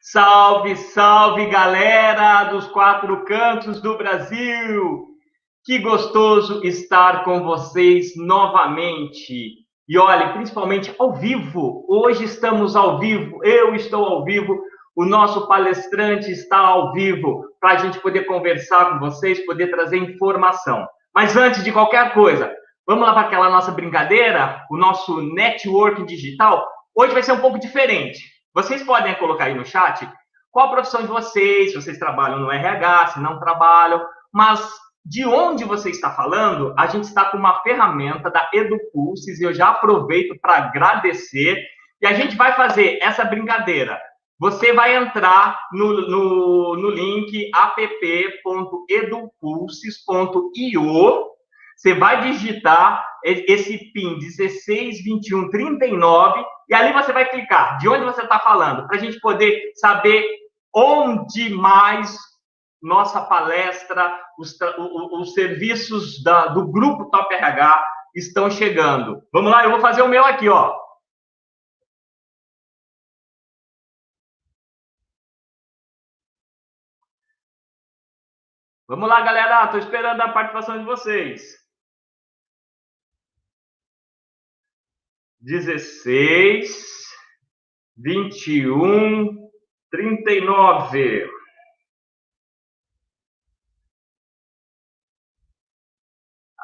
Salve, salve, galera dos quatro cantos do Brasil! Que gostoso estar com vocês novamente. E olha, principalmente ao vivo. Hoje estamos ao vivo, eu estou ao vivo, o nosso palestrante está ao vivo, para a gente poder conversar com vocês, poder trazer informação. Mas antes de qualquer coisa, vamos lá para aquela nossa brincadeira, o nosso network digital? Hoje vai ser um pouco diferente. Vocês podem colocar aí no chat qual a profissão de vocês, se vocês trabalham no RH, se não trabalham, mas de onde você está falando, a gente está com uma ferramenta da EduPulses e eu já aproveito para agradecer e a gente vai fazer essa brincadeira. Você vai entrar no link app.edupulses.io, você vai digitar esse PIN 162139 e ali você vai clicar de onde você está falando, para a gente poder saber onde mais nossa palestra, os serviços do Grupo Top RH estão chegando. Vamos lá, eu vou fazer o meu aqui, ó. Vamos lá, galera, estou esperando a participação de vocês. 16, 21, 39.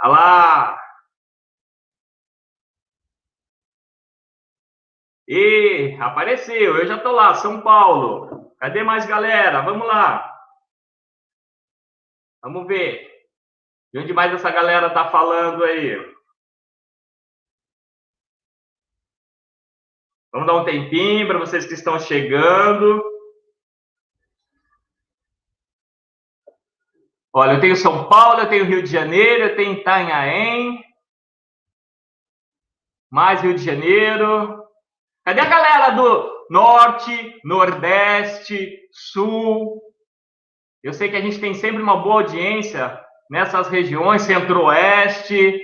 Olha lá! E apareceu, eu já estou lá, São Paulo. Cadê mais galera? Vamos lá. Vamos ver. De onde mais essa galera está falando aí? Vamos dar um tempinho para vocês que estão chegando. Olha, eu tenho São Paulo, eu tenho Rio de Janeiro, eu tenho Itanhaém. Mais Rio de Janeiro. Cadê a galera do Norte, Nordeste, Sul? Eu sei que a gente tem sempre uma boa audiência nessas regiões, Centro-Oeste.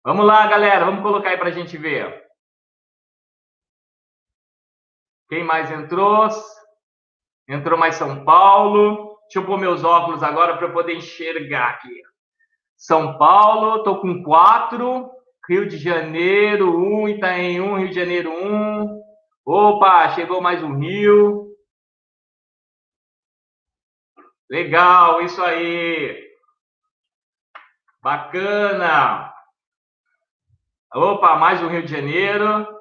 Vamos lá, galera, vamos colocar aí para a gente ver. Quem mais entrou? Entrou mais São Paulo. Deixa eu pôr meus óculos agora para eu poder enxergar aqui. São Paulo, estou com 4. Rio de Janeiro, 1. Itaém, 1. Rio de Janeiro, 1. Opa, chegou mais um Rio. Legal, isso aí. Bacana. Opa, mais um Rio de Janeiro.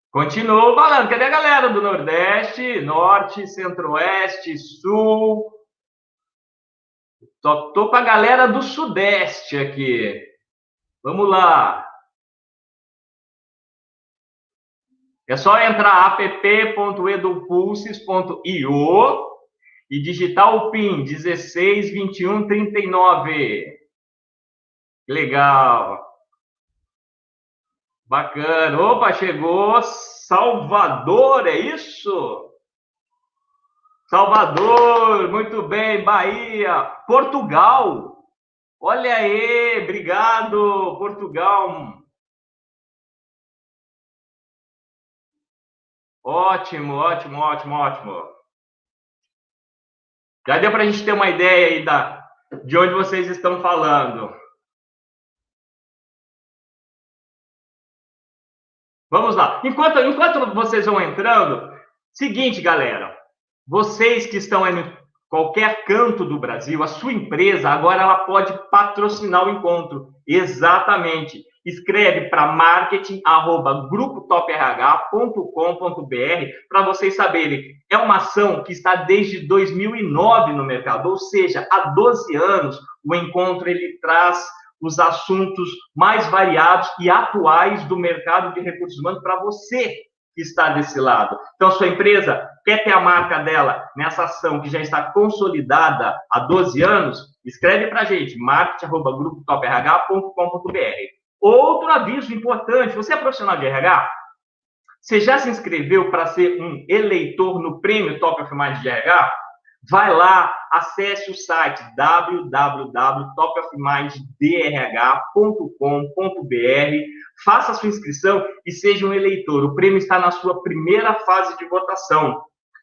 Continuo falando. Cadê a galera do Nordeste, Norte, Centro-Oeste, Sul? Só tô com a galera do Sudeste aqui. Vamos lá. É só entrar app.edupulses.io e digitar o PIN 162139. Legal. Bacana. Opa, chegou Salvador, é isso? Salvador, muito bem. Bahia, Portugal. Olha aí, obrigado, Portugal. Ótimo, ótimo, ótimo, ótimo. Já deu para a gente ter uma ideia aí de onde vocês estão falando. Vamos lá. Enquanto vocês vão entrando, seguinte, galera. Vocês que estão aí em qualquer canto do Brasil, a sua empresa agora ela pode patrocinar o encontro. Exatamente. Escreve para marketing@grupotoprh.com.br para vocês saberem. É uma ação que está desde 2009 no mercado, ou seja, há 12 anos o encontro ele traz os assuntos mais variados e atuais do mercado de recursos humanos para você que está desse lado. Então, sua empresa quer ter a marca dela nessa ação que já está consolidada há 12 anos? Escreve para a gente, marketing@grupotoprh.com.br. Outro aviso importante, você é profissional de RH? Você já se inscreveu para ser um eleitor no Prêmio Top of Mind de RH? vai lá, acesse o site www.topofminddrh.com.br, faça a sua inscrição e seja um eleitor. O prêmio está na sua primeira fase de votação.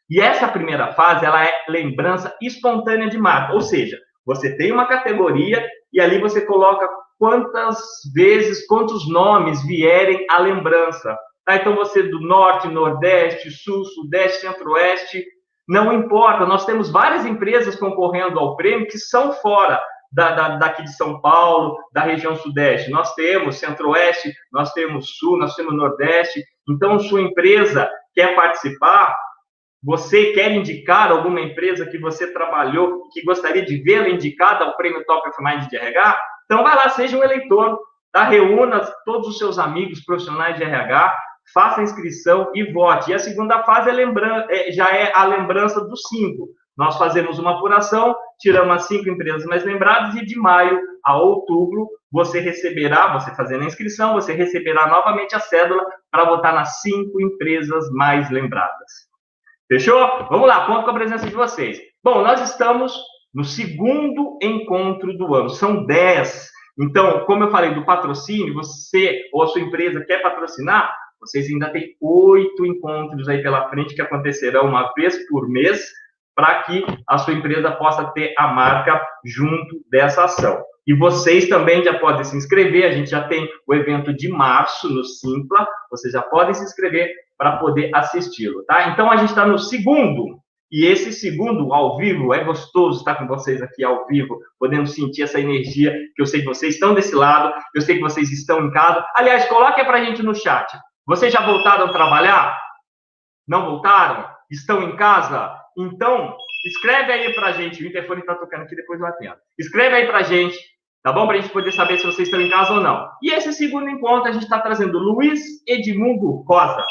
E essa primeira fase, ela é lembrança espontânea de marca, ou seja, você tem uma categoria e ali você coloca quantas vezes, quantos nomes vierem à lembrança. Tá? Então, você do Norte, Nordeste, Sul, Sudeste, Centro-Oeste, não importa, nós temos várias empresas concorrendo ao prêmio que são fora daqui de São Paulo, da região Sudeste. Nós temos Centro-Oeste, nós temos Sul, nós temos Nordeste. Então, sua empresa quer participar, você quer indicar alguma empresa que você trabalhou, que gostaria de vê-la indicada ao prêmio Top of Mind de RH? Então, vai lá, seja um eleitor, tá? Reúna todos os seus amigos profissionais de RH, faça a inscrição e vote. E a segunda fase já é a lembrança dos 5. Nós fazemos uma apuração, tiramos as 5 empresas mais lembradas e de maio a outubro você fazendo a inscrição, você receberá novamente a cédula para votar nas 5 empresas mais lembradas. Fechou? Vamos lá, conto com a presença de vocês. Bom, nós estamos no segundo encontro do ano, são 10. Então, como eu falei do patrocínio, você ou a sua empresa quer patrocinar, vocês ainda têm 8 encontros aí pela frente que acontecerão uma vez por mês para que a sua empresa possa ter a marca junto dessa ação. E vocês também já podem se inscrever, a gente já tem o evento de março no Simpla, vocês já podem se inscrever para poder assisti-lo, tá? Então, a gente está no segundo, e esse segundo ao vivo, é gostoso estar com vocês aqui ao vivo, podendo sentir essa energia, que eu sei que vocês estão desse lado, eu sei que vocês estão em casa. Aliás, coloque para a gente no chat. Vocês já voltaram a trabalhar? Não voltaram? Estão em casa? Então, escreve aí para a gente. O interfone está tocando aqui, depois eu atendo. Escreve aí para a gente, tá bom? Para a gente poder saber se vocês estão em casa ou não. E esse segundo encontro, a gente está trazendo Luiz Edmundo Rosa.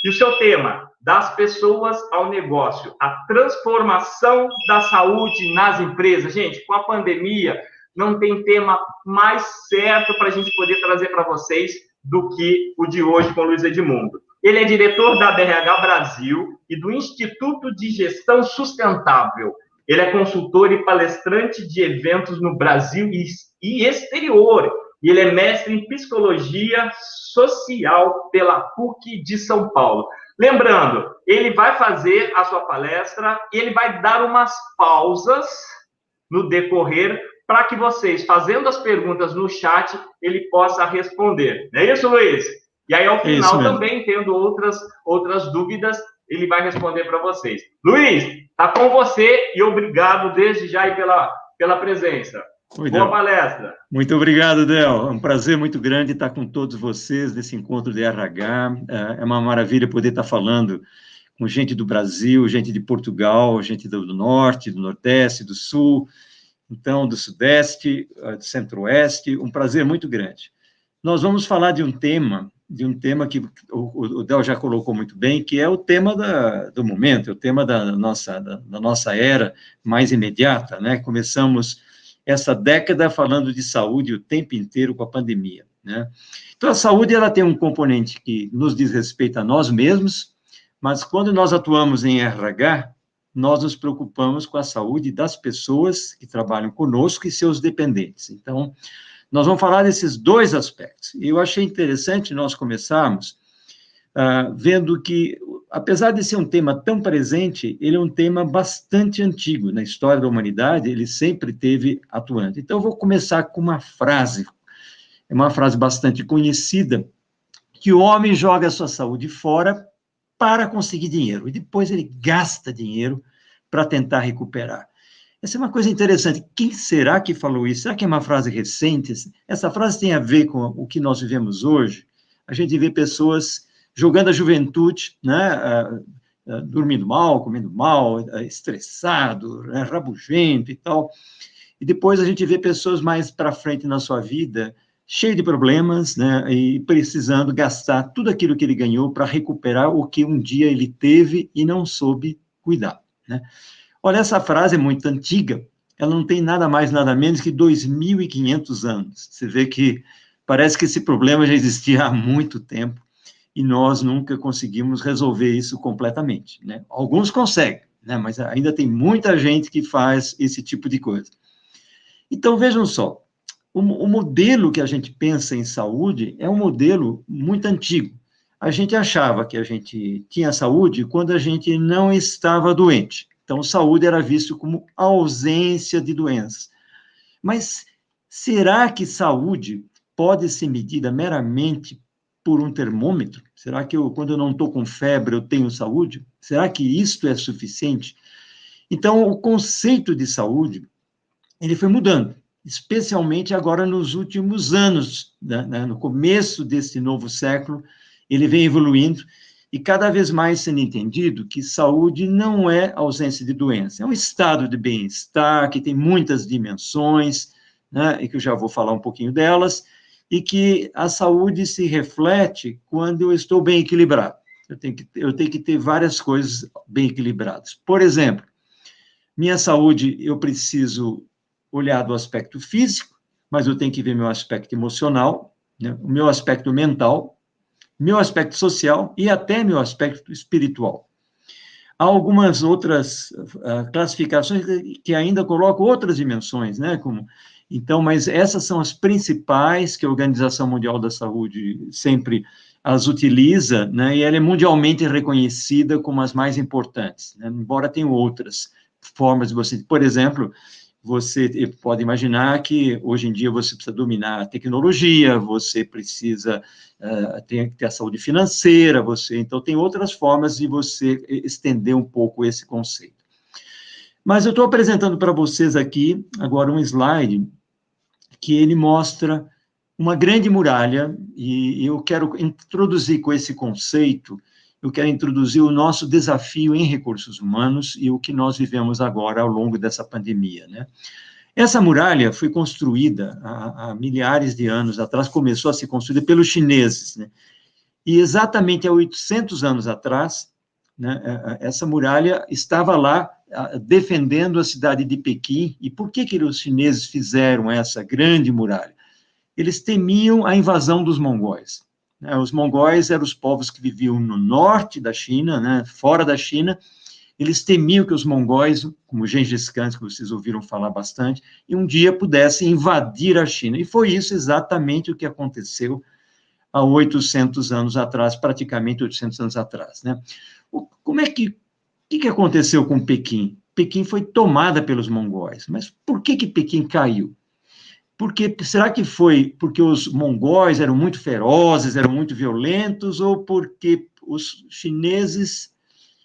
E o seu tema, das pessoas ao negócio, a transformação da saúde nas empresas. Gente, com a pandemia, não tem tema mais certo para a gente poder trazer para vocês do que o de hoje com o Luiz Edmundo. Ele é diretor da DRH Brasil e do Instituto de Gestão Sustentável. Ele é consultor e palestrante de eventos no Brasil e exterior. E ele é mestre em Psicologia Social pela PUC de São Paulo. Lembrando, ele vai fazer a sua palestra, ele vai dar umas pausas no decorrer para que vocês, fazendo as perguntas no chat, ele possa responder. Não é isso, Luiz? E aí, ao final, também, tendo outras dúvidas, ele vai responder para vocês. Luiz, está com você e obrigado desde já aí pela presença. Boa palestra. Muito obrigado, Del. É um prazer muito grande estar com todos vocês nesse encontro de RH. É uma maravilha poder estar falando com gente do Brasil, gente de Portugal, gente do Norte, do Nordeste, do Sul, então do Sudeste, do Centro-Oeste. Um prazer muito grande. Nós vamos falar de um tema que o Del já colocou muito bem, que é o tema do momento, é o tema da nossa era mais imediata, né? Começamos essa década falando de saúde o tempo inteiro com a pandemia, né? Então, a saúde, ela tem um componente que nos diz respeito a nós mesmos, mas quando nós atuamos em RH, nós nos preocupamos com a saúde das pessoas que trabalham conosco e seus dependentes. Então, nós vamos falar desses dois aspectos. E eu achei interessante nós começarmos vendo que, apesar de ser um tema tão presente, ele é um tema bastante antigo. Na história da humanidade, ele sempre teve atuante. Então, eu vou começar com uma frase bastante conhecida, que o homem joga a sua saúde fora para conseguir dinheiro, e depois ele gasta dinheiro para tentar recuperar. Essa é uma coisa interessante. Quem será que falou isso? Será que é uma frase recente? Essa frase tem a ver com o que nós vivemos hoje? A gente vê pessoas jogando a juventude, né, dormindo mal, comendo mal, estressado, né, rabugento e tal. E depois a gente vê pessoas mais para frente na sua vida, cheio de problemas, né, e precisando gastar tudo aquilo que ele ganhou para recuperar o que um dia ele teve e não soube cuidar, né? Olha, essa frase é muito antiga, ela não tem nada mais, nada menos que 2.500 anos. Você vê que parece que esse problema já existia há muito tempo, e nós nunca conseguimos resolver isso completamente, né? Alguns conseguem, né? Mas ainda tem muita gente que faz esse tipo de coisa. Então, vejam só, o modelo que a gente pensa em saúde é um modelo muito antigo. A gente achava que a gente tinha saúde quando a gente não estava doente. Então, saúde era visto como ausência de doenças. Mas será que saúde pode ser medida meramente por um termômetro? Será que quando eu não estou com febre, eu tenho saúde? Será que isto é suficiente? Então, o conceito de saúde, ele foi mudando, especialmente agora nos últimos anos, né? No começo desse novo século, ele vem evoluindo e cada vez mais sendo entendido que saúde não é ausência de doença, é um estado de bem-estar que tem muitas dimensões, né, e que eu já vou falar um pouquinho delas, e que a saúde se reflete quando eu estou bem equilibrado. Eu tenho que ter várias coisas bem equilibradas. Por exemplo, minha saúde, eu preciso olhar do aspecto físico, mas eu tenho que ver meu aspecto emocional, né, o meu aspecto mental, meu aspecto social e até meu aspecto espiritual. Há algumas outras classificações que ainda colocam outras dimensões, né? Então, mas essas são as principais que a Organização Mundial da Saúde sempre as utiliza, né? E ela é mundialmente reconhecida como as mais importantes, né? Embora tenham outras formas de você, por exemplo, você pode imaginar que hoje em dia você precisa dominar a tecnologia, você precisa tem que ter a saúde financeira, então tem outras formas de você estender um pouco esse conceito. Mas eu estou apresentando para vocês aqui agora um slide que ele mostra uma grande muralha, e eu quero introduzir com esse conceito, eu quero introduzir o nosso desafio em recursos humanos e o que nós vivemos agora ao longo dessa pandemia, né? Essa muralha foi construída há milhares de anos atrás, começou a ser construída pelos chineses, né? E exatamente há 800 anos atrás, né, essa muralha estava lá defendendo a cidade de Pequim. E por que os chineses fizeram essa grande muralha? Eles temiam a invasão dos mongóis. Os mongóis eram os povos que viviam no norte da China, né, fora da China. Eles temiam que os mongóis, como Gengis Khan, que vocês ouviram falar bastante, um dia pudessem invadir a China. E foi isso exatamente o que aconteceu há 800 anos atrás, praticamente 800 anos atrás, né? Como é que aconteceu com Pequim? Pequim foi tomada pelos mongóis, mas por que Pequim caiu? Será que foi porque os mongóis eram muito ferozes, eram muito violentos, ou porque os chineses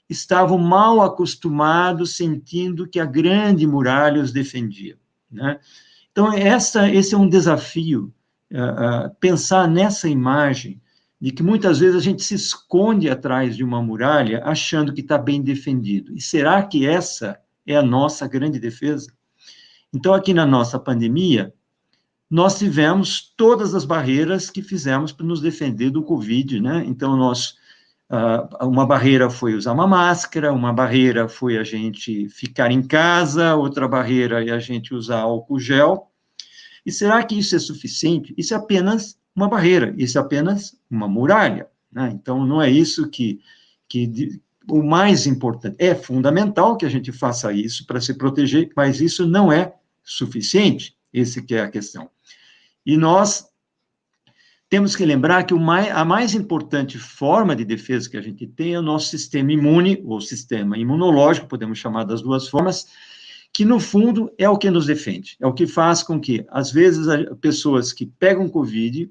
estavam mal acostumados, sentindo que a grande muralha os defendia, né? Então, esse é um desafio, pensar nessa imagem de que muitas vezes a gente se esconde atrás de uma muralha achando que está bem defendido. E será que essa é a nossa grande defesa? Então, aqui na nossa pandemia, nós tivemos todas as barreiras que fizemos para nos defender do Covid, né? Então, uma barreira foi usar uma máscara, uma barreira foi a gente ficar em casa, outra barreira é a gente usar álcool gel. E será que isso é suficiente? Isso é apenas uma barreira, isso é apenas uma muralha, né? Então, não é isso que o mais importante. É fundamental que a gente faça isso para se proteger, mas isso não é suficiente, esse que é a questão. E nós temos que lembrar que a mais importante forma de defesa que a gente tem é o nosso sistema imune, ou sistema imunológico, podemos chamar das duas formas, que, no fundo, é o que nos defende, é o que faz com que, às vezes, pessoas que pegam Covid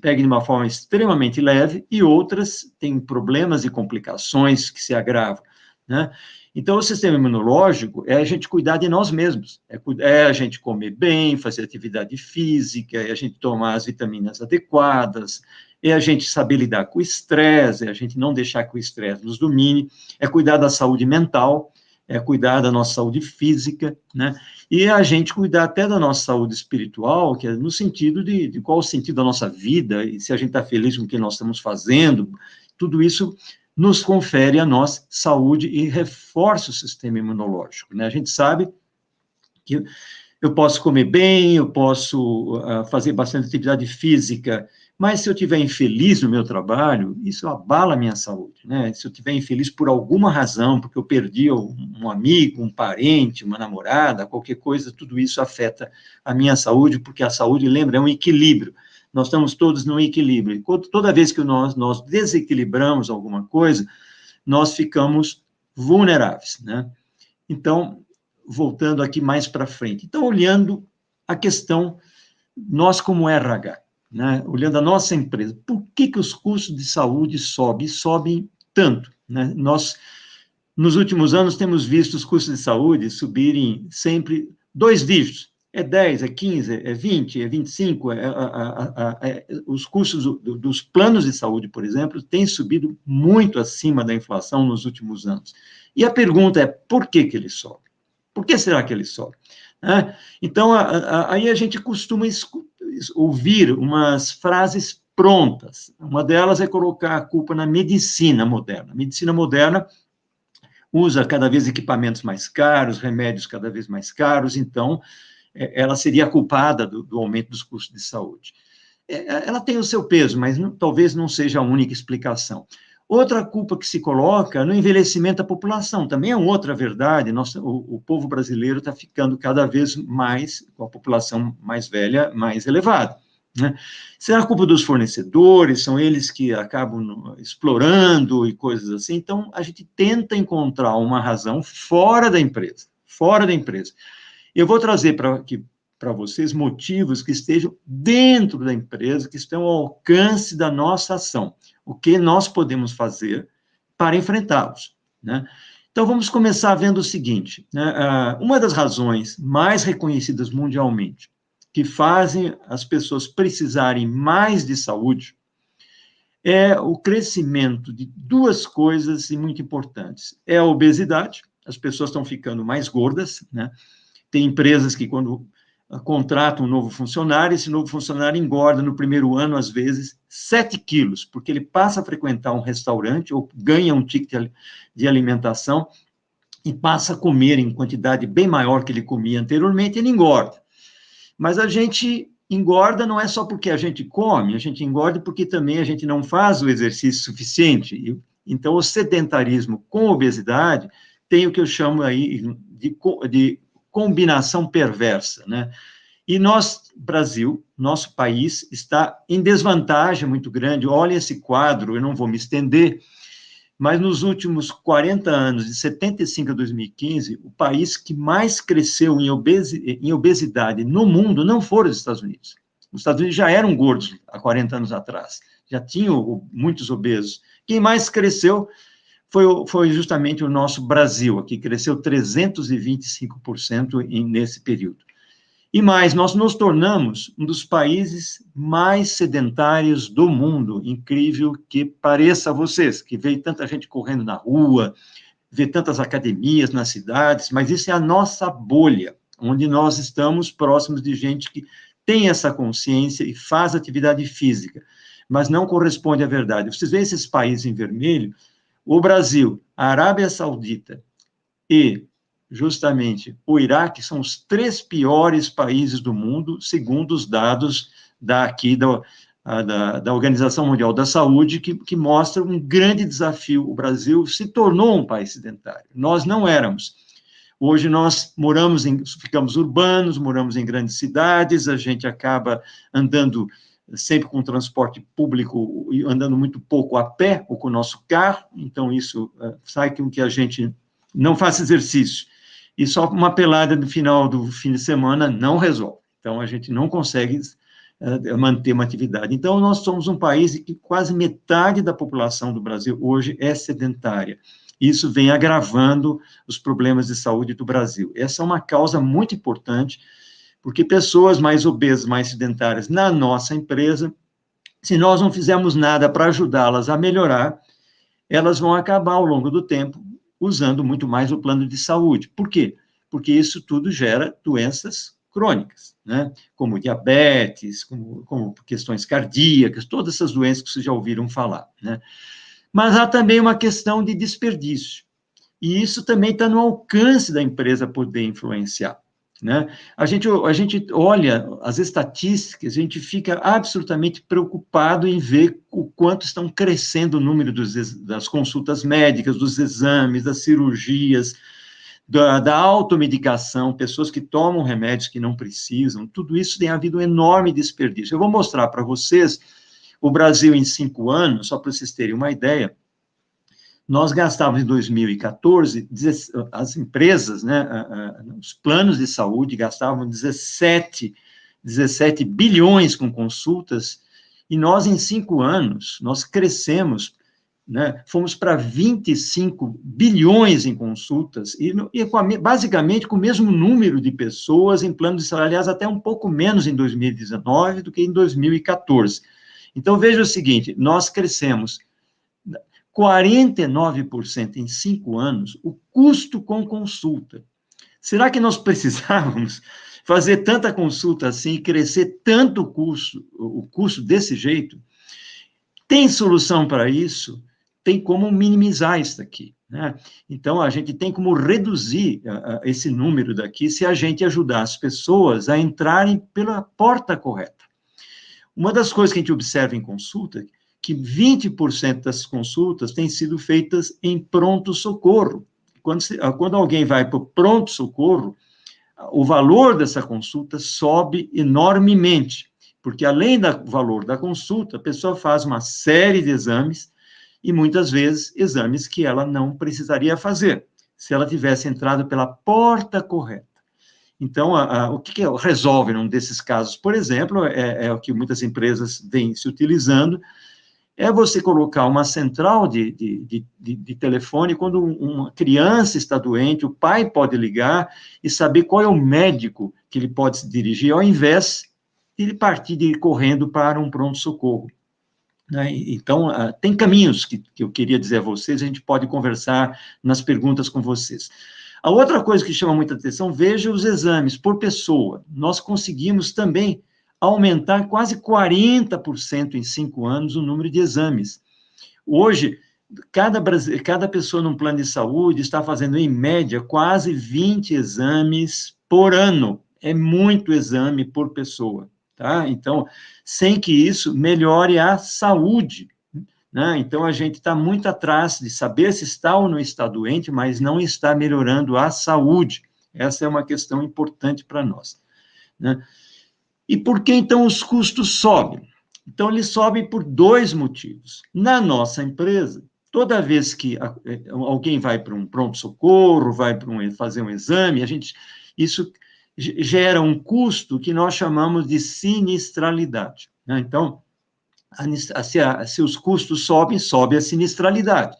peguem de uma forma extremamente leve e outras têm problemas e complicações que se agravam, né? Então, o sistema imunológico é a gente cuidar de nós mesmos, é a gente comer bem, fazer atividade física, é a gente tomar as vitaminas adequadas, é a gente saber lidar com o estresse, é a gente não deixar que o estresse nos domine, é cuidar da saúde mental, é cuidar da nossa saúde física, né? E a gente cuidar até da nossa saúde espiritual, que é no sentido de qual o sentido da nossa vida, e se a gente está feliz com o que nós estamos fazendo, tudo isso nos confere a nós saúde e reforça o sistema imunológico, né? A gente sabe que eu posso comer bem, eu posso fazer bastante atividade física Mas se eu estiver infeliz no meu trabalho, isso abala a minha saúde, né? Se eu estiver infeliz por alguma razão, porque eu perdi um amigo, um parente, uma namorada, qualquer coisa, tudo isso afeta a minha saúde, porque a saúde, lembra, é um equilíbrio. Nós estamos todos no equilíbrio. Toda vez que nós desequilibramos alguma coisa, nós ficamos vulneráveis, né? Então, voltando aqui mais para frente. Então, olhando a questão, nós como RH, né, olhando a nossa empresa, por que os custos de saúde sobem tanto? Né? Nós, nos últimos anos, temos visto os custos de saúde subirem sempre 2 dígitos. É 10, é 15, é 20, é 25. Os custos dos planos de saúde, por exemplo, têm subido muito acima da inflação nos últimos anos. E a pergunta é, por que eles sobem? Por que será que eles sobem? Então, aí a gente costuma ouvir umas frases prontas. Uma delas é colocar a culpa na medicina moderna. A medicina moderna usa cada vez equipamentos mais caros, remédios cada vez mais caros, então ela seria a culpada do aumento dos custos de saúde. Ela tem o seu peso, mas talvez não seja a única explicação. Outra culpa que se coloca no envelhecimento da população, também é outra verdade, o povo brasileiro está ficando cada vez mais, com a população mais velha, mais elevada. Né? Será a culpa dos fornecedores, são eles que acabam explorando e coisas assim? Então, a gente tenta encontrar uma razão fora da empresa, fora da empresa. Eu vou trazer para vocês motivos que estejam dentro da empresa, que estão ao alcance da nossa ação. O que nós podemos fazer para enfrentá-los, né? Então, vamos começar vendo o seguinte, né? Uma das razões mais reconhecidas mundialmente que fazem as pessoas precisarem mais de saúde é o crescimento de 2 coisas muito importantes. É a obesidade, as pessoas estão ficando mais gordas, né? Tem empresas que, quando contratam um novo funcionário, esse novo funcionário engorda no primeiro ano, às vezes, 7 quilos, porque ele passa a frequentar um restaurante ou ganha um ticket de alimentação e passa a comer em quantidade bem maior que ele comia anteriormente, ele engorda. Mas a gente engorda não é só porque a gente come, a gente engorda porque também a gente não faz o exercício suficiente. Então, o sedentarismo com obesidade tem o que eu chamo aí de combinação perversa, né? E nós, Brasil, nosso país, está em desvantagem muito grande. Olha esse quadro, eu não vou me estender, mas nos últimos 40 anos, de 75 a 2015, o país que mais cresceu em obesidade no mundo não foram os Estados Unidos. Os Estados Unidos já eram gordos há 40 anos atrás, já tinham muitos obesos. Quem mais cresceu foi justamente o nosso Brasil, que cresceu 325% nesse período. E mais, nós nos tornamos um dos países mais sedentários do mundo, incrível que pareça a vocês, que vê tanta gente correndo na rua, vê tantas academias nas cidades, mas isso é a nossa bolha, onde nós estamos próximos de gente que tem essa consciência e faz atividade física, mas não corresponde à verdade. Vocês veem esses países em vermelho, o Brasil, a Arábia Saudita e, justamente, o Iraque são os 3 piores países do mundo, segundo os dados da Organização Mundial da Saúde, que mostra um grande desafio. O Brasil se tornou um país sedentário. Nós não éramos. Hoje nós ficamos urbanos, moramos em grandes cidades, a gente acaba andando sempre com transporte público e andando muito pouco a pé ou com o nosso carro, então isso faz com que a gente não faça exercício. E só uma pelada no final do fim de semana não resolve. Então, a gente não consegue manter uma atividade. Então, nós somos um país em que quase metade da população do Brasil hoje é sedentária. Isso vem agravando os problemas de saúde do Brasil. Essa é uma causa muito importante, porque pessoas mais obesas, mais sedentárias na nossa empresa, se nós não fizermos nada para ajudá-las a melhorar, elas vão acabar, ao longo do tempo, usando muito mais o plano de saúde. Por quê? Porque isso tudo gera doenças crônicas, né? Como diabetes, como questões cardíacas, todas essas doenças que vocês já ouviram falar, né? Mas há também uma questão de desperdício. E isso também está no alcance da empresa poder influenciar. né? A gente olha as estatísticas, a gente fica absolutamente preocupado em ver o quanto estão crescendo o número das consultas médicas, dos exames, das cirurgias, da automedicação, pessoas que tomam remédios que não precisam, tudo isso tem havido um enorme desperdício. Eu vou mostrar para vocês o Brasil em 5 anos, só para vocês terem uma ideia. Nós gastávamos em 2014, as empresas, né, os planos de saúde gastavam 17 bilhões com consultas, e nós, em 5 anos, nós crescemos, né, fomos para 25 bilhões em consultas, basicamente com o mesmo número de pessoas em planos de saúde, aliás, até um pouco menos em 2019 do que em 2014. Então, veja o seguinte, nós crescemos 49% em 5 anos, o custo com consulta. Será que nós precisávamos fazer tanta consulta assim, crescer tanto o custo desse jeito? Tem solução para isso? Tem como minimizar isso daqui, né? Então, a gente tem como reduzir esse número daqui se a gente ajudar as pessoas a entrarem pela porta correta. Uma das coisas que a gente observa em consulta que 20% das consultas têm sido feitas em pronto-socorro. Quando alguém vai para o pronto-socorro, o valor dessa consulta sobe enormemente, porque além do valor da consulta, a pessoa faz uma série de exames, e muitas vezes exames que ela não precisaria fazer, se ela tivesse entrado pela porta correta. Então, o que resolve num desses casos, por exemplo, é o que muitas empresas vêm se utilizando, é você colocar uma central de telefone, quando uma criança está doente, o pai pode ligar e saber qual é o médico que ele pode se dirigir, ao invés de ele partir de ir correndo para um pronto-socorro. Né? Então, tem caminhos que eu queria dizer a vocês, a gente pode conversar nas perguntas com vocês. A outra coisa que chama muita atenção, veja os exames por pessoa. Nós conseguimos também aumentar quase 40% em 5 anos o número de exames. Hoje, cada pessoa num plano de saúde está fazendo, em média, quase 20 exames por ano. É muito exame por pessoa, tá? Então, sem que isso melhore a saúde, né? Então, a gente está muito atrás de saber se está ou não está doente, mas não está melhorando a saúde. Essa é uma questão importante para nós, né? E por que, então, os custos sobem? Então, eles sobem por 2 motivos. Na nossa empresa, toda vez que alguém vai para um pronto-socorro, vai para fazer um exame, isso gera um custo que nós chamamos de sinistralidade, né? Então, se os custos sobem, sobe a sinistralidade.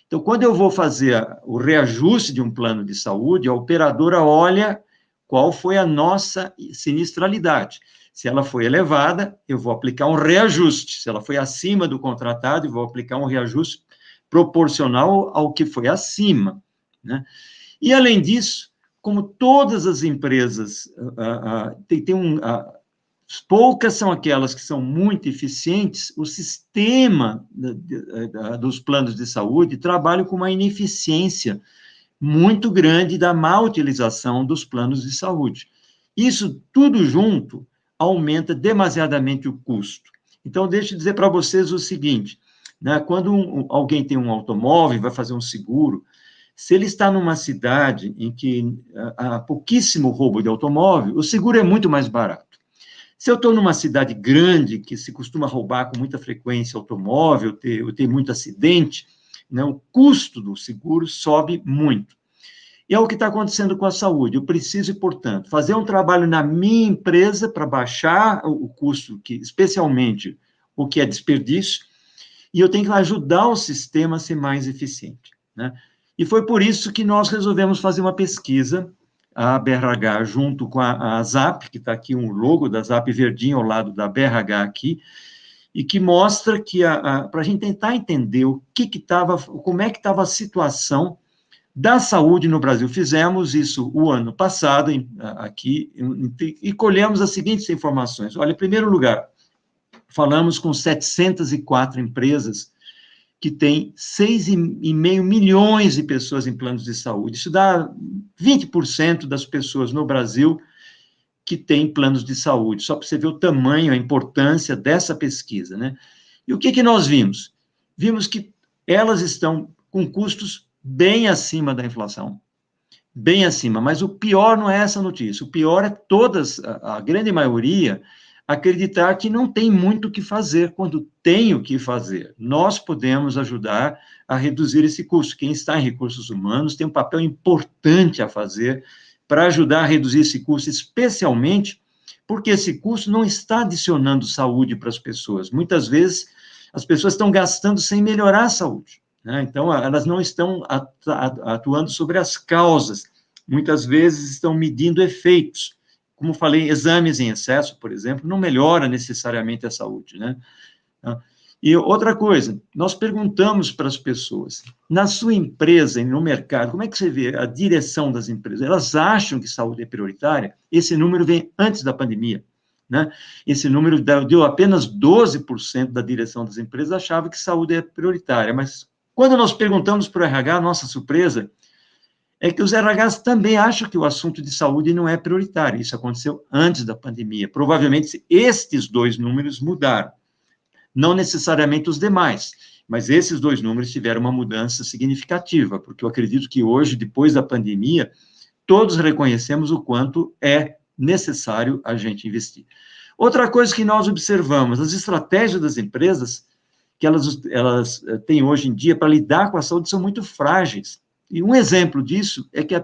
Então, quando eu vou fazer o reajuste de um plano de saúde, a operadora olha qual foi a nossa sinistralidade. Se ela foi elevada, eu vou aplicar um reajuste. Se ela foi acima do contratado, eu vou aplicar um reajuste proporcional ao que foi acima, né? E, além disso, como todas as empresas, poucas são aquelas que são muito eficientes, o sistema dos planos de saúde trabalha com uma ineficiência muito grande da má utilização dos planos de saúde. Isso tudo junto aumenta demasiadamente o custo. Então, deixa eu dizer para vocês o seguinte, né, quando alguém tem um automóvel, vai fazer um seguro, se ele está numa cidade em que há pouquíssimo roubo de automóvel, o seguro é muito mais barato. Se eu estou numa cidade grande, que se costuma roubar com muita frequência automóvel, ter muito acidente, né, o custo do seguro sobe muito. E é o que está acontecendo com a saúde. Eu preciso, portanto, fazer um trabalho na minha empresa para baixar o custo, especialmente o que é desperdício, e eu tenho que ajudar o sistema a ser mais eficiente, né? E foi por isso que nós resolvemos fazer uma pesquisa, a BRH, junto com a ZAP, que está aqui um logo da ZAP verdinho ao lado da BRH aqui, e que mostra que, para a gente tentar entender como é que estava a situação da saúde no Brasil. Fizemos isso o ano passado, aqui, e colhemos as seguintes informações. Olha, em primeiro lugar, falamos com 704 empresas que tem 6,5 milhões de pessoas em planos de saúde. Isso dá 20% das pessoas no Brasil que têm planos de saúde, só para você ver o tamanho, a importância dessa pesquisa, né? E o que nós vimos? Vimos que elas estão com custos bem acima da inflação, bem acima, mas o pior não é essa notícia, o pior é a grande maioria, acreditar que não tem muito o que fazer quando tem o que fazer. Nós podemos ajudar a reduzir esse custo. Quem está em recursos humanos tem um papel importante a fazer para ajudar a reduzir esse custo, especialmente porque esse custo não está adicionando saúde para as pessoas. Muitas vezes, as pessoas estão gastando sem melhorar a saúde, né? Então, elas não estão atuando sobre as causas. Muitas vezes, estão medindo efeitos. Como falei, exames em excesso, por exemplo, não melhora necessariamente a saúde, né? E outra coisa, nós perguntamos para as pessoas, na sua empresa e no mercado, como é que você vê a direção das empresas? Elas acham que saúde é prioritária? Esse número vem antes da pandemia, né? Esse número deu apenas 12% da direção das empresas achava que saúde é prioritária, mas quando nós perguntamos para o RH, a nossa surpresa é que os RHs também acham que o assunto de saúde não é prioritário. Isso aconteceu antes da pandemia. Provavelmente, estes dois números mudaram. Não necessariamente os demais, mas esses dois números tiveram uma mudança significativa, porque eu acredito que hoje, depois da pandemia, todos reconhecemos o quanto é necessário a gente investir. Outra coisa que nós observamos, as estratégias das empresas, que elas têm hoje em dia para lidar com a saúde, são muito frágeis. E um exemplo disso é que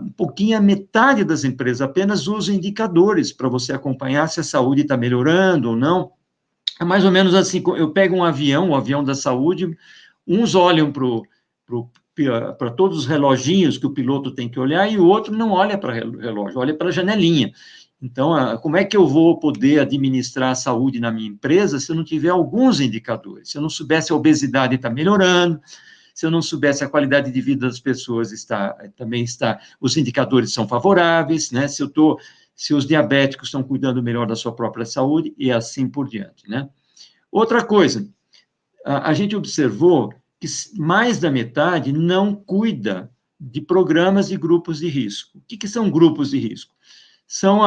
um pouquinho a metade das empresas apenas usa indicadores para você acompanhar se a saúde está melhorando ou não. É mais ou menos assim, eu pego um avião, o avião da saúde, uns olham para todos os reloginhos que o piloto tem que olhar, e o outro não olha para o relógio, olha para a janelinha. Então, como é que eu vou poder administrar a saúde na minha empresa se eu não tiver alguns indicadores? Se eu não souber se a obesidade está melhorando, se eu não souber se a qualidade de vida das pessoas também está, os indicadores são favoráveis, né? Se os diabéticos estão cuidando melhor da sua própria saúde, e assim por diante, né? Outra coisa, a gente observou que mais da metade não cuida de programas de grupos de risco. O que são grupos de risco? São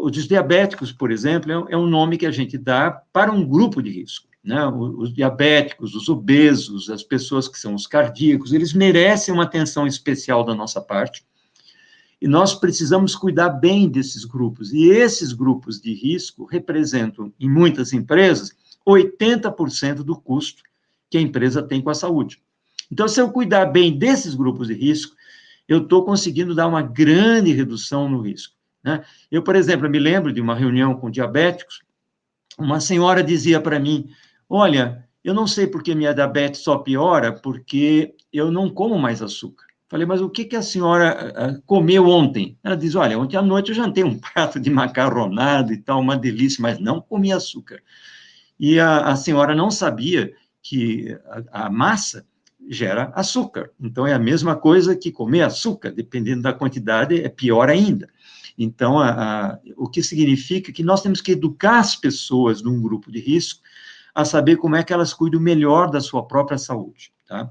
os diabéticos, por exemplo, é um nome que a gente dá para um grupo de risco, né? Os diabéticos, os obesos, as pessoas que são os cardíacos, eles merecem uma atenção especial da nossa parte, e nós precisamos cuidar bem desses grupos, e esses grupos de risco representam, em muitas empresas, 80% do custo que a empresa tem com a saúde. Então, se eu cuidar bem desses grupos de risco, eu estou conseguindo dar uma grande redução no risco, né? Eu, por exemplo, me lembro de uma reunião com diabéticos, uma senhora dizia para mim, olha, eu não sei por que minha diabetes só piora, porque eu não como mais açúcar. Falei, mas o que a senhora comeu ontem? Ela diz, olha, ontem à noite eu jantei um prato de macarronada e tal, uma delícia, mas não comi açúcar. E a senhora não sabia que a massa gera açúcar. Então, é a mesma coisa que comer açúcar, dependendo da quantidade, é pior ainda. Então, o que significa que nós temos que educar as pessoas num grupo de risco a saber como é que elas cuidam melhor da sua própria saúde, tá?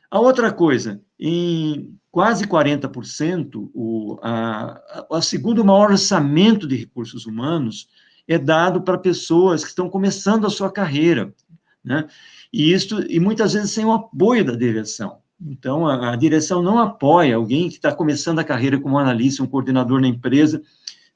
A outra coisa, em quase 40%, o segundo maior orçamento de recursos humanos é dado para pessoas que estão começando a sua carreira, né? E muitas vezes sem o apoio da direção. Então, a direção não apoia alguém que está começando a carreira como analista, um coordenador na empresa,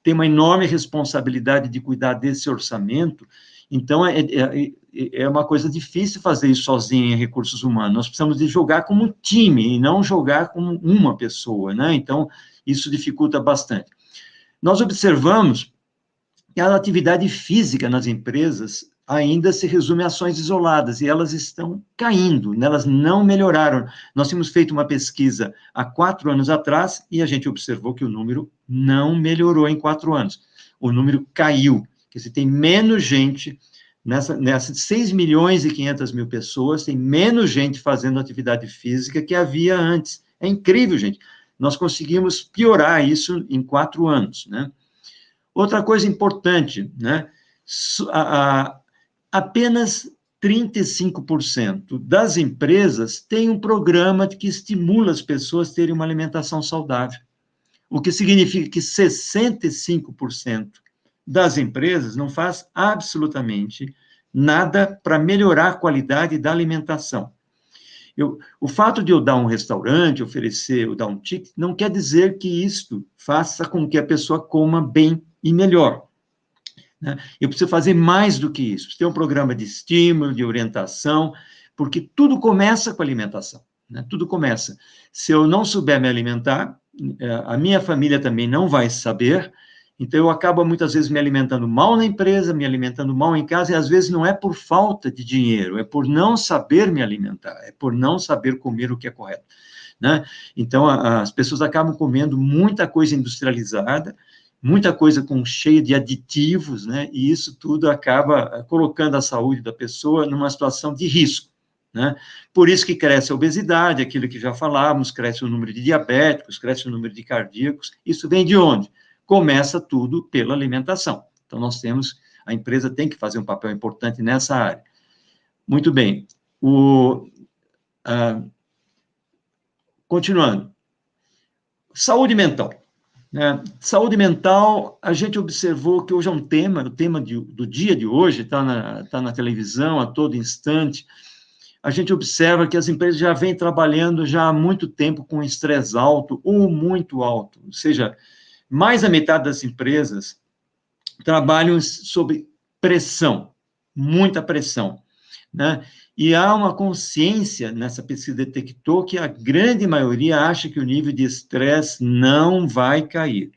tem uma enorme responsabilidade de cuidar desse orçamento. Então, é uma coisa difícil fazer isso sozinho em recursos humanos. Nós precisamos de jogar como um time e não jogar como uma pessoa, né? Então, isso dificulta bastante. Nós observamos que a atividade física nas empresas ainda se resume a ações isoladas, e elas estão caindo, elas não melhoraram. Nós tínhamos feito uma pesquisa há 4 anos atrás, e a gente observou que o número não melhorou em 4 anos. O número caiu, quer dizer, tem menos gente, nessas 6 milhões e 500 mil pessoas, tem menos gente fazendo atividade física que havia antes. É incrível, gente. Nós conseguimos piorar isso em 4 anos, né? Outra coisa importante, né? apenas 35% das empresas têm um programa que estimula as pessoas a terem uma alimentação saudável, o que significa que 65% das empresas não faz absolutamente nada para melhorar a qualidade da alimentação. O fato de eu dar um restaurante, oferecer, ou dar um ticket, não quer dizer que isto faça com que a pessoa coma bem e melhor, né? Eu preciso fazer mais do que isso. Ter um programa de estímulo, de orientação, porque tudo começa com a alimentação, né? Tudo começa. Se eu não souber me alimentar, a minha família também não vai saber, então eu acabo muitas vezes me alimentando mal na empresa, me alimentando mal em casa, e às vezes não é por falta de dinheiro, é por não saber me alimentar, é por não saber comer o que é correto, né? Então, as pessoas acabam comendo muita coisa industrializada, muita coisa cheia de aditivos, né? E isso tudo acaba colocando a saúde da pessoa numa situação de risco, né? Por isso que cresce a obesidade, aquilo que já falávamos, cresce o número de diabéticos, cresce o número de cardíacos. Isso vem de onde? Começa tudo pela alimentação. Então, a empresa tem que fazer um papel importante nessa área. Muito bem. Continuando. Saúde mental. Saúde mental, a gente observou que hoje é o tema do dia de hoje, está na televisão a todo instante. A gente observa que as empresas já vêm trabalhando já há muito tempo com estresse alto ou muito alto, ou seja, mais da metade das empresas trabalham sob pressão, muita pressão, né? E há uma consciência, nessa pesquisa detectou, que a grande maioria acha que o nível de estresse não vai cair.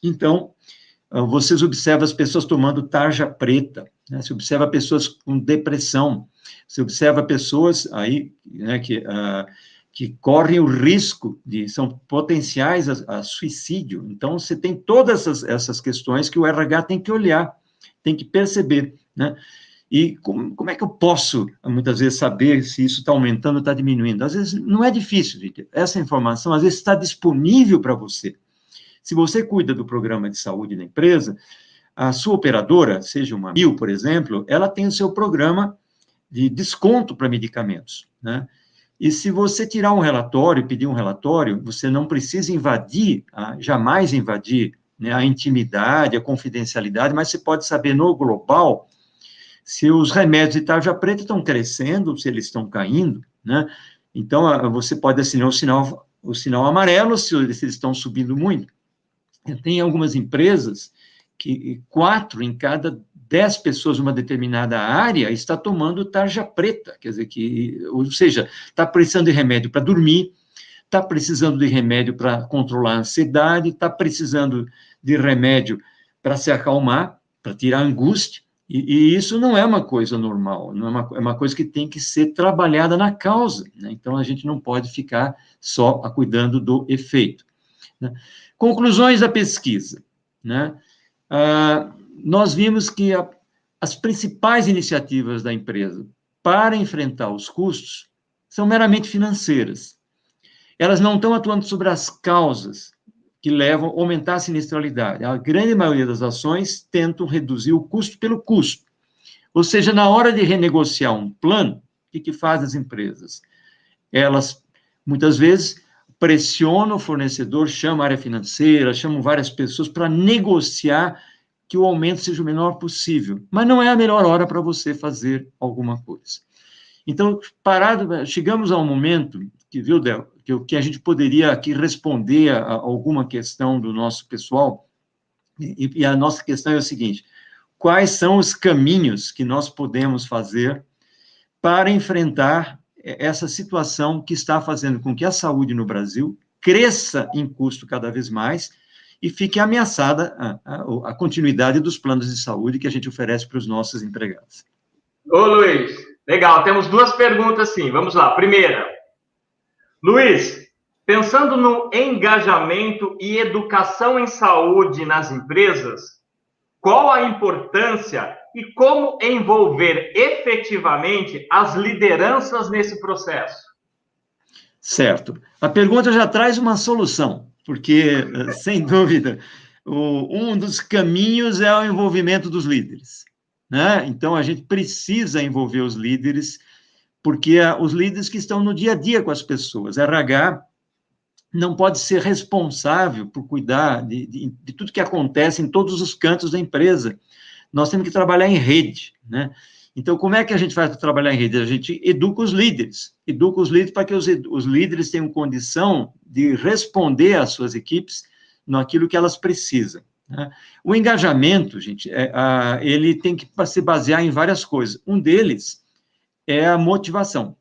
Então, vocês observam as pessoas tomando tarja preta, né? Você observa pessoas com depressão, você observa pessoas aí, né, que correm o risco são potenciais a suicídio. Então, você tem todas essas questões que o RH tem que olhar, tem que perceber, né? E como é que eu posso, muitas vezes, saber se isso está aumentando ou está diminuindo? Às vezes, não é difícil, gente. Essa informação, às vezes, está disponível para você. Se você cuida do programa de saúde da empresa, a sua operadora, seja uma Mil, por exemplo, ela tem o seu programa de desconto para medicamentos, né? E se você tirar um relatório, pedir um relatório, você não precisa jamais invadir, né, a intimidade, a confidencialidade, mas você pode saber no global se os remédios de tarja preta estão crescendo, se eles estão caindo, né? Então, você pode assinar o sinal amarelo se eles estão subindo muito. Tem algumas empresas que 4 em cada 10 pessoas numa determinada área está tomando tarja preta, quer dizer, ou seja, está precisando de remédio para dormir, está precisando de remédio para controlar a ansiedade, está precisando de remédio para se acalmar, para tirar a angústia, e isso não é uma coisa normal, não é uma coisa que tem que ser trabalhada na causa, né? Então, a gente não pode ficar só cuidando do efeito, né? Conclusões da pesquisa, né? Nós vimos que as principais iniciativas da empresa para enfrentar os custos são meramente financeiras. Elas não estão atuando sobre as causas que levam a aumentar a sinistralidade. A grande maioria das ações tentam reduzir o custo pelo custo. Ou seja, na hora de renegociar um plano, o que fazem as empresas? Elas, muitas vezes, pressionam o fornecedor, chamam a área financeira, chamam várias pessoas para negociar que o aumento seja o menor possível. Mas não é a melhor hora para você fazer alguma coisa. Então, chegamos a um momento que, viu, Del, que a gente poderia aqui responder a alguma questão do nosso pessoal, e a nossa questão é o seguinte: quais são os caminhos que nós podemos fazer para enfrentar essa situação que está fazendo com que a saúde no Brasil cresça em custo cada vez mais e fique ameaçada a continuidade dos planos de saúde que a gente oferece para os nossos empregados. Ô, Luiz, legal, temos 2 perguntas, sim, vamos lá. Primeira, Luiz, pensando no engajamento e educação em saúde nas empresas, qual a importância e como envolver efetivamente as lideranças nesse processo? Certo. A pergunta já traz uma solução, porque, sem dúvida, um dos caminhos é o envolvimento dos líderes, né? Então, a gente precisa envolver os líderes, porque os líderes que estão no dia a dia com as pessoas. RH não pode ser responsável por cuidar de tudo que acontece em todos os cantos da empresa. Nós temos que trabalhar em rede, né? Então, como é que a gente faz para trabalhar em rede? A gente educa os líderes para que os líderes tenham condição de responder às suas equipes naquilo que elas precisam, né? O engajamento, gente, ele tem que se basear em várias coisas. Um deles é a motivação.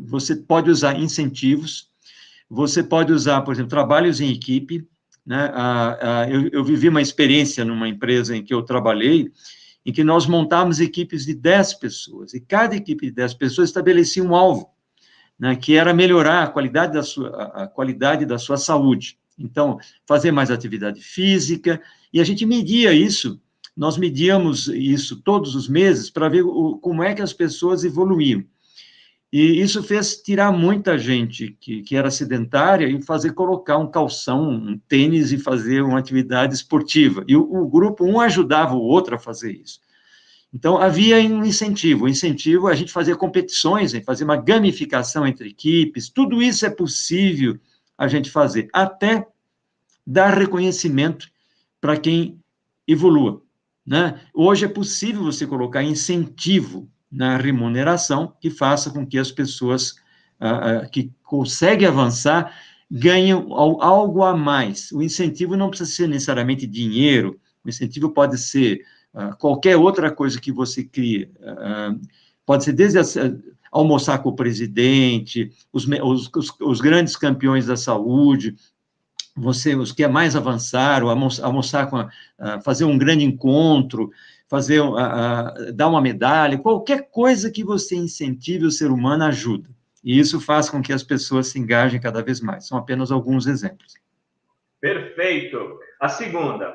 Você pode usar incentivos, você pode usar, por exemplo, trabalhos em equipe, né? Eu vivi uma experiência numa empresa em que eu trabalhei, em que nós montávamos equipes de 10 pessoas, e cada equipe de 10 pessoas estabelecia um alvo, né, que era melhorar a qualidade da sua saúde. Então, fazer mais atividade física, e a gente media isso, nós medíamos isso todos os meses para ver como é que as pessoas evoluíam. E isso fez tirar muita gente que era sedentária e colocar um calção, um tênis e fazer uma atividade esportiva. E o grupo, um ajudava o outro a fazer isso. Então, havia um incentivo. O incentivo, a gente fazia competições, fazer uma gamificação entre equipes. Tudo isso é possível a gente fazer, até dar reconhecimento para quem evolua, né? Hoje é possível você colocar incentivo na remuneração, que faça com que as pessoas que conseguem avançar ganhem algo a mais. O incentivo não precisa ser necessariamente dinheiro, o incentivo pode ser qualquer outra coisa que você crie. Pode ser desde almoçar com o presidente, os grandes campeões da saúde, os que é mais avançar, almoçar fazer um grande encontro, dar uma medalha, qualquer coisa que você incentive o ser humano ajuda. E isso faz com que as pessoas se engajem cada vez mais. São apenas alguns exemplos. Perfeito. A segunda,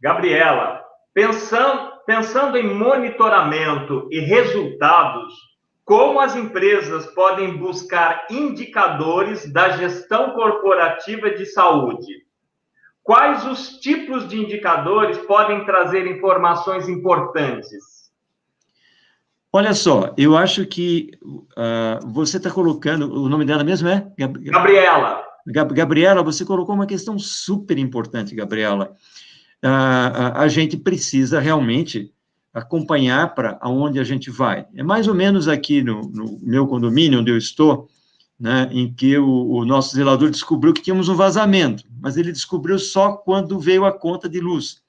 Gabriela, pensando em monitoramento e resultados, como as empresas podem buscar indicadores da gestão corporativa de saúde? Quais os tipos de indicadores podem trazer informações importantes? Olha só, eu acho que você está colocando, o nome dela mesmo é? Gabriela. Gabriela, você colocou uma questão super importante, Gabriela. A gente precisa realmente acompanhar para onde a gente vai. É mais ou menos aqui no meu condomínio, onde eu estou, né, em que o nosso zelador descobriu que tínhamos um vazamento, mas ele descobriu só quando veio a conta de luz.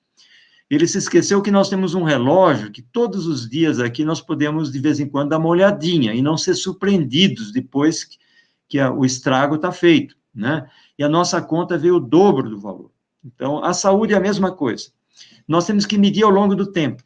Ele se esqueceu que nós temos um relógio que todos os dias aqui nós podemos, de vez em quando, dar uma olhadinha e não ser surpreendidos depois que o estrago está feito, né? E a nossa conta veio o dobro do valor. Então, a saúde é a mesma coisa. Nós temos que medir ao longo do tempo.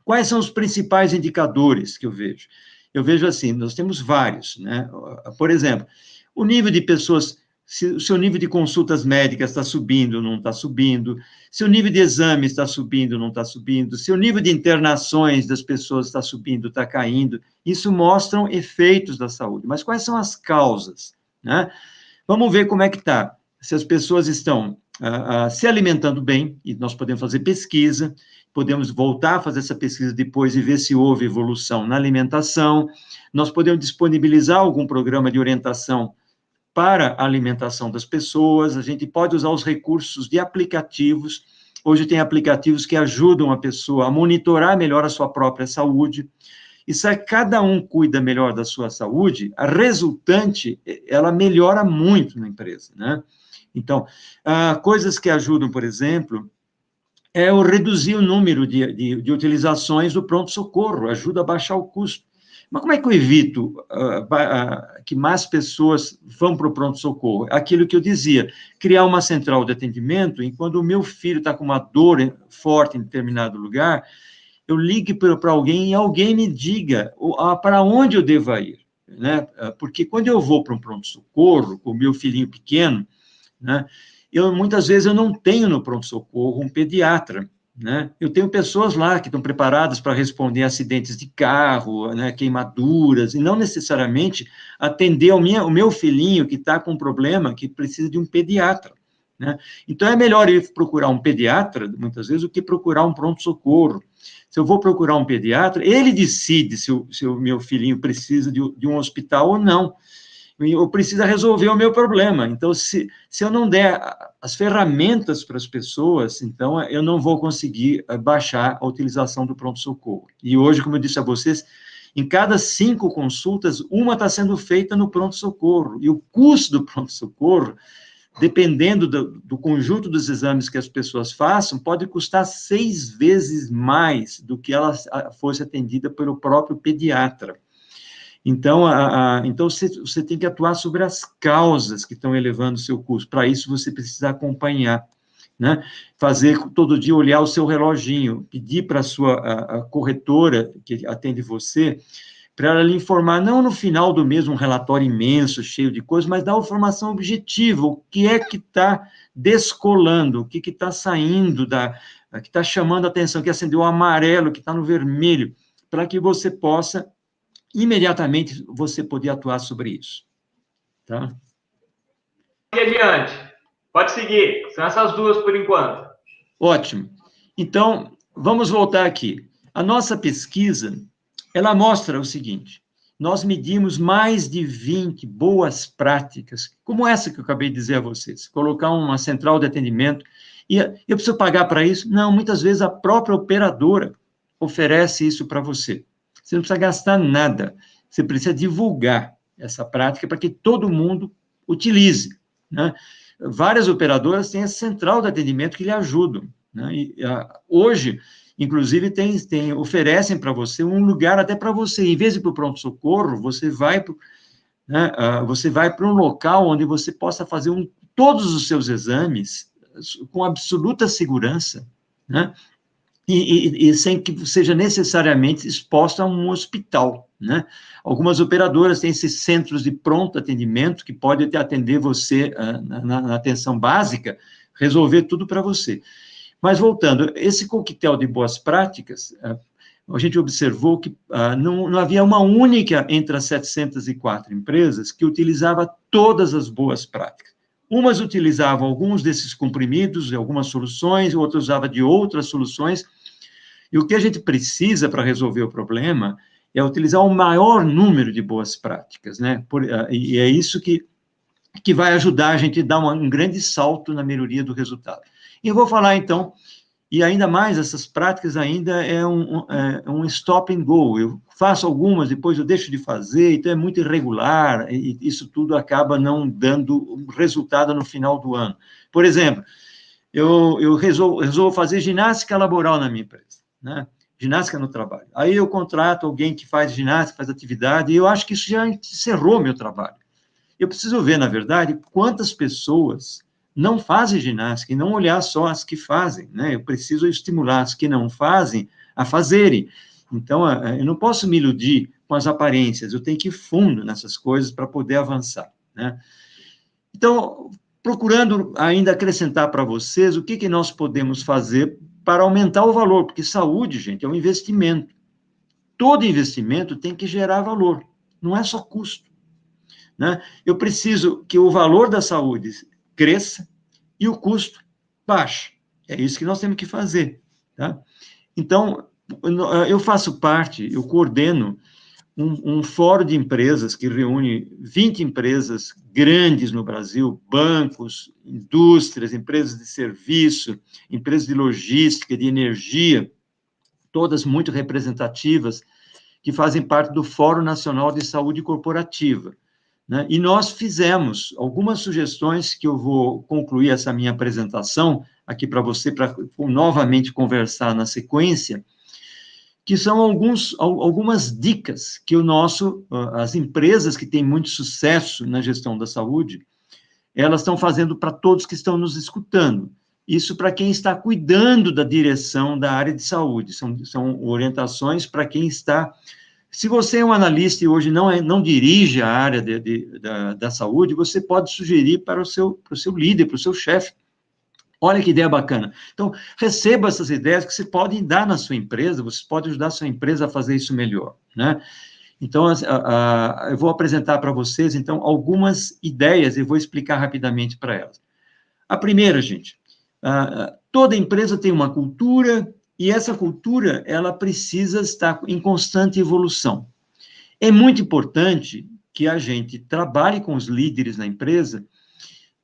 Quais são os principais indicadores que eu vejo? Eu vejo assim, nós temos vários, né? Por exemplo, o nível de pessoas, se o seu nível de consultas médicas está subindo ou não está subindo, se o nível de exames está subindo ou não está subindo, se o nível de internações das pessoas está subindo, está caindo, isso mostram efeitos da saúde. Mas quais são as causas, né? Vamos ver como é que está. Se as pessoas estão se alimentando bem, e nós podemos fazer pesquisa, podemos voltar a fazer essa pesquisa depois e ver se houve evolução na alimentação, nós podemos disponibilizar algum programa de orientação para a alimentação das pessoas, a gente pode usar os recursos de aplicativos, hoje tem aplicativos que ajudam a pessoa a monitorar melhor a sua própria saúde, e se cada um cuida melhor da sua saúde, a resultante, ela melhora muito na empresa, né? Então, coisas que ajudam, por exemplo, é o reduzir o número de utilizações do pronto-socorro, ajuda a baixar o custo. Mas como é que eu evito que mais pessoas vão para o pronto-socorro? Aquilo que eu dizia, criar uma central de atendimento, e quando o meu filho está com uma dor forte em determinado lugar, eu ligue para alguém e alguém me diga para onde eu devo ir, né? Porque quando eu vou para um pronto-socorro, com o meu filhinho pequeno, né, muitas vezes eu não tenho no pronto-socorro um pediatra, né? Eu tenho pessoas lá que estão preparadas para responder a acidentes de carro, né, queimaduras, e não necessariamente atender o meu filhinho que está com um problema que precisa de um pediatra, né? Então, é melhor ir procurar um pediatra, muitas vezes, do que procurar um pronto-socorro. Se eu vou procurar um pediatra, ele decide se o meu filhinho precisa de um hospital ou não. Eu preciso resolver o meu problema. Então, se eu não der as ferramentas para as pessoas, então eu não vou conseguir baixar a utilização do pronto-socorro. E hoje, como eu disse a vocês, em cada 5 consultas, uma está sendo feita no pronto-socorro. E o custo do pronto-socorro, dependendo do conjunto dos exames que as pessoas façam, pode custar 6 vezes mais do que ela fosse atendida pelo próprio pediatra. Então, então você tem que atuar sobre as causas que estão elevando o seu custo. Para isso, você precisa acompanhar, né? Fazer todo dia, olhar o seu reloginho, pedir para a sua a corretora que atende você, para ela lhe informar, não no final do mês, um relatório imenso, cheio de coisas, mas dar uma informação objetiva, o que é que está descolando, o que está saindo, que está chamando a atenção, que acendeu o amarelo, que está no vermelho, para que você possa imediatamente você poder atuar sobre isso, tá? E adiante. Pode seguir. São essas duas por enquanto. Ótimo. Então, vamos voltar aqui. A nossa pesquisa, ela mostra o seguinte, nós medimos mais de 20 boas práticas, como essa que eu acabei de dizer a vocês, colocar uma central de atendimento, e eu preciso pagar para isso? Não, muitas vezes a própria operadora oferece isso para você. Você não precisa gastar nada, você precisa divulgar essa prática para que todo mundo utilize, né? Várias operadoras têm a central de atendimento que lhe ajudam, né? E, hoje, inclusive, oferecem para você um lugar até para você, em vez de ir para o pronto-socorro, você vai para um local onde você possa fazer todos os seus exames com absoluta segurança, né? E sem que seja necessariamente exposto a um hospital, né? Algumas operadoras têm esses centros de pronto atendimento que podem até atender você na atenção básica, resolver tudo para você. Mas, voltando, esse coquetel de boas práticas, a gente observou que não havia uma única entre as 704 empresas que utilizava todas as boas práticas. Umas utilizavam alguns desses comprimidos, de algumas soluções, outras usavam de outras soluções, e o que a gente precisa para resolver o problema é utilizar o maior número de boas práticas, né? E é isso que vai ajudar a gente a dar um grande salto na melhoria do resultado. E eu vou falar, então, e ainda mais, essas práticas ainda é um stop and go. Eu faço algumas, depois eu deixo de fazer, então é muito irregular, e isso tudo acaba não dando resultado no final do ano. Por exemplo, eu resolvo fazer ginástica laboral na minha empresa, né? Ginástica no trabalho. Aí eu contrato alguém que faz ginástica, faz atividade, e eu acho que isso já encerrou meu trabalho. Eu preciso ver, na verdade, quantas pessoas não fazem ginástica e não olhar só as que fazem, né? Eu preciso estimular as que não fazem a fazerem. Então, eu não posso me iludir com as aparências, eu tenho que ir fundo nessas coisas para poder avançar, né? Então, procurando ainda acrescentar para vocês o que nós podemos fazer para aumentar o valor, porque saúde, gente, é um investimento. Todo investimento tem que gerar valor, não é só custo, né? Eu preciso que o valor da saúde cresça e o custo baixe. É isso que nós temos que fazer, tá? Então, eu faço parte, eu coordeno um fórum de empresas que reúne 20 empresas grandes no Brasil, bancos, indústrias, empresas de serviço, empresas de logística, de energia, todas muito representativas, que fazem parte do Fórum Nacional de Saúde Corporativa, né? E nós fizemos algumas sugestões que eu vou concluir essa minha apresentação aqui para você, para novamente conversar na sequência, que são algumas dicas que as empresas que têm muito sucesso na gestão da saúde, elas estão fazendo para todos que estão nos escutando. Isso para quem está cuidando da direção da área de saúde, são orientações para quem está... Se você é um analista e hoje não dirige a área da saúde, você pode sugerir para o seu líder, para o seu chefe. Olha que ideia bacana. Então, receba essas ideias que você pode dar na sua empresa, você pode ajudar a sua empresa a fazer isso melhor, né? Então, eu vou apresentar para vocês, então, algumas ideias e vou explicar rapidamente para elas. A primeira, gente, toda empresa tem uma cultura, e essa cultura, ela precisa estar em constante evolução. É muito importante que a gente trabalhe com os líderes na empresa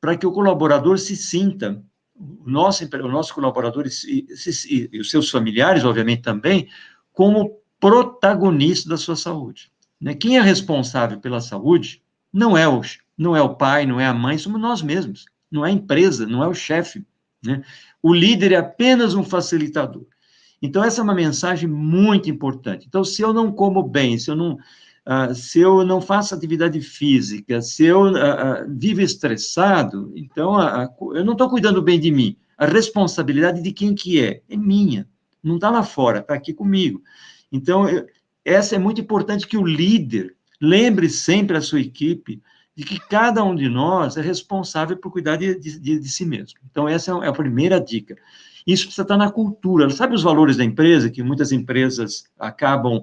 para que o colaborador se sinta, o nosso colaborador e os seus familiares, obviamente, também, como protagonista da sua saúde. Né? Quem é responsável pela saúde não é o pai, não é a mãe, somos nós mesmos. Não é a empresa, não é o chefe. Né? O líder é apenas um facilitador. Então, essa é uma mensagem muito importante. Então, se eu não como bem, se eu não faço atividade física, se eu vivo estressado, então eu não estou cuidando bem de mim. A responsabilidade de quem que é? É minha. Não está lá fora, está aqui comigo. Então, essa é muito importante que o líder lembre sempre a sua equipe de que cada um de nós é responsável por cuidar de si mesmo. Então, essa é a primeira dica. Isso precisa estar na cultura. Sabe os valores da empresa, que muitas empresas acabam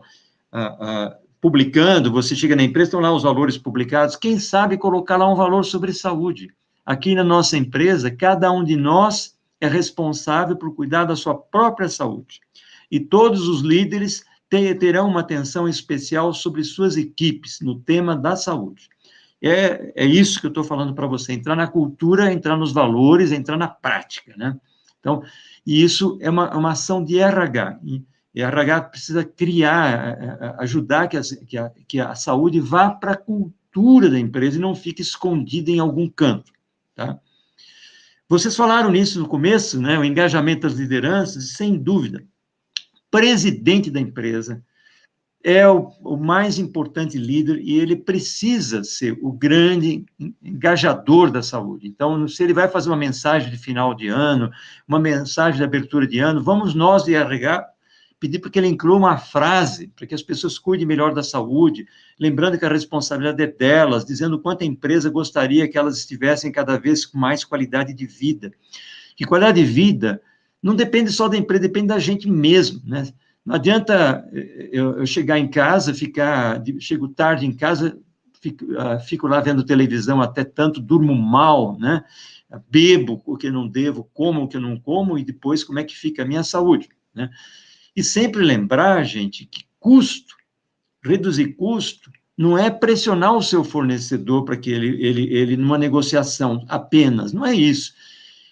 publicando, você chega na empresa, estão lá os valores publicados, quem sabe colocar lá um valor sobre saúde. Aqui na nossa empresa, cada um de nós é responsável por cuidar da sua própria saúde. E todos os líderes terão uma atenção especial sobre suas equipes, no tema da saúde. É isso que eu estou falando para você, entrar na cultura, entrar nos valores, entrar na prática, né? Então, e isso é uma ação de RH, e RH precisa criar, ajudar que a saúde vá para a cultura da empresa e não fique escondida em algum canto, tá? Vocês falaram nisso no começo, né, o engajamento das lideranças, sem dúvida, presidente da empresa é o mais importante líder e ele precisa ser o grande engajador da saúde. Então, se ele vai fazer uma mensagem de final de ano, uma mensagem de abertura de ano, vamos nós de RH pedir para que ele inclua uma frase, para que as pessoas cuidem melhor da saúde, lembrando que a responsabilidade é delas, dizendo quanto a empresa gostaria que elas estivessem cada vez com mais qualidade de vida. Que qualidade de vida não depende só da empresa, depende da gente mesmo, né? Não adianta eu chegar em casa, chego tarde em casa, fico lá vendo televisão até tanto, durmo mal, né? Bebo o que não devo, como o que não como, e depois como é que fica a minha saúde, né? E sempre lembrar, gente, que reduzir custo, não é pressionar o seu fornecedor para que ele numa negociação apenas, não é isso.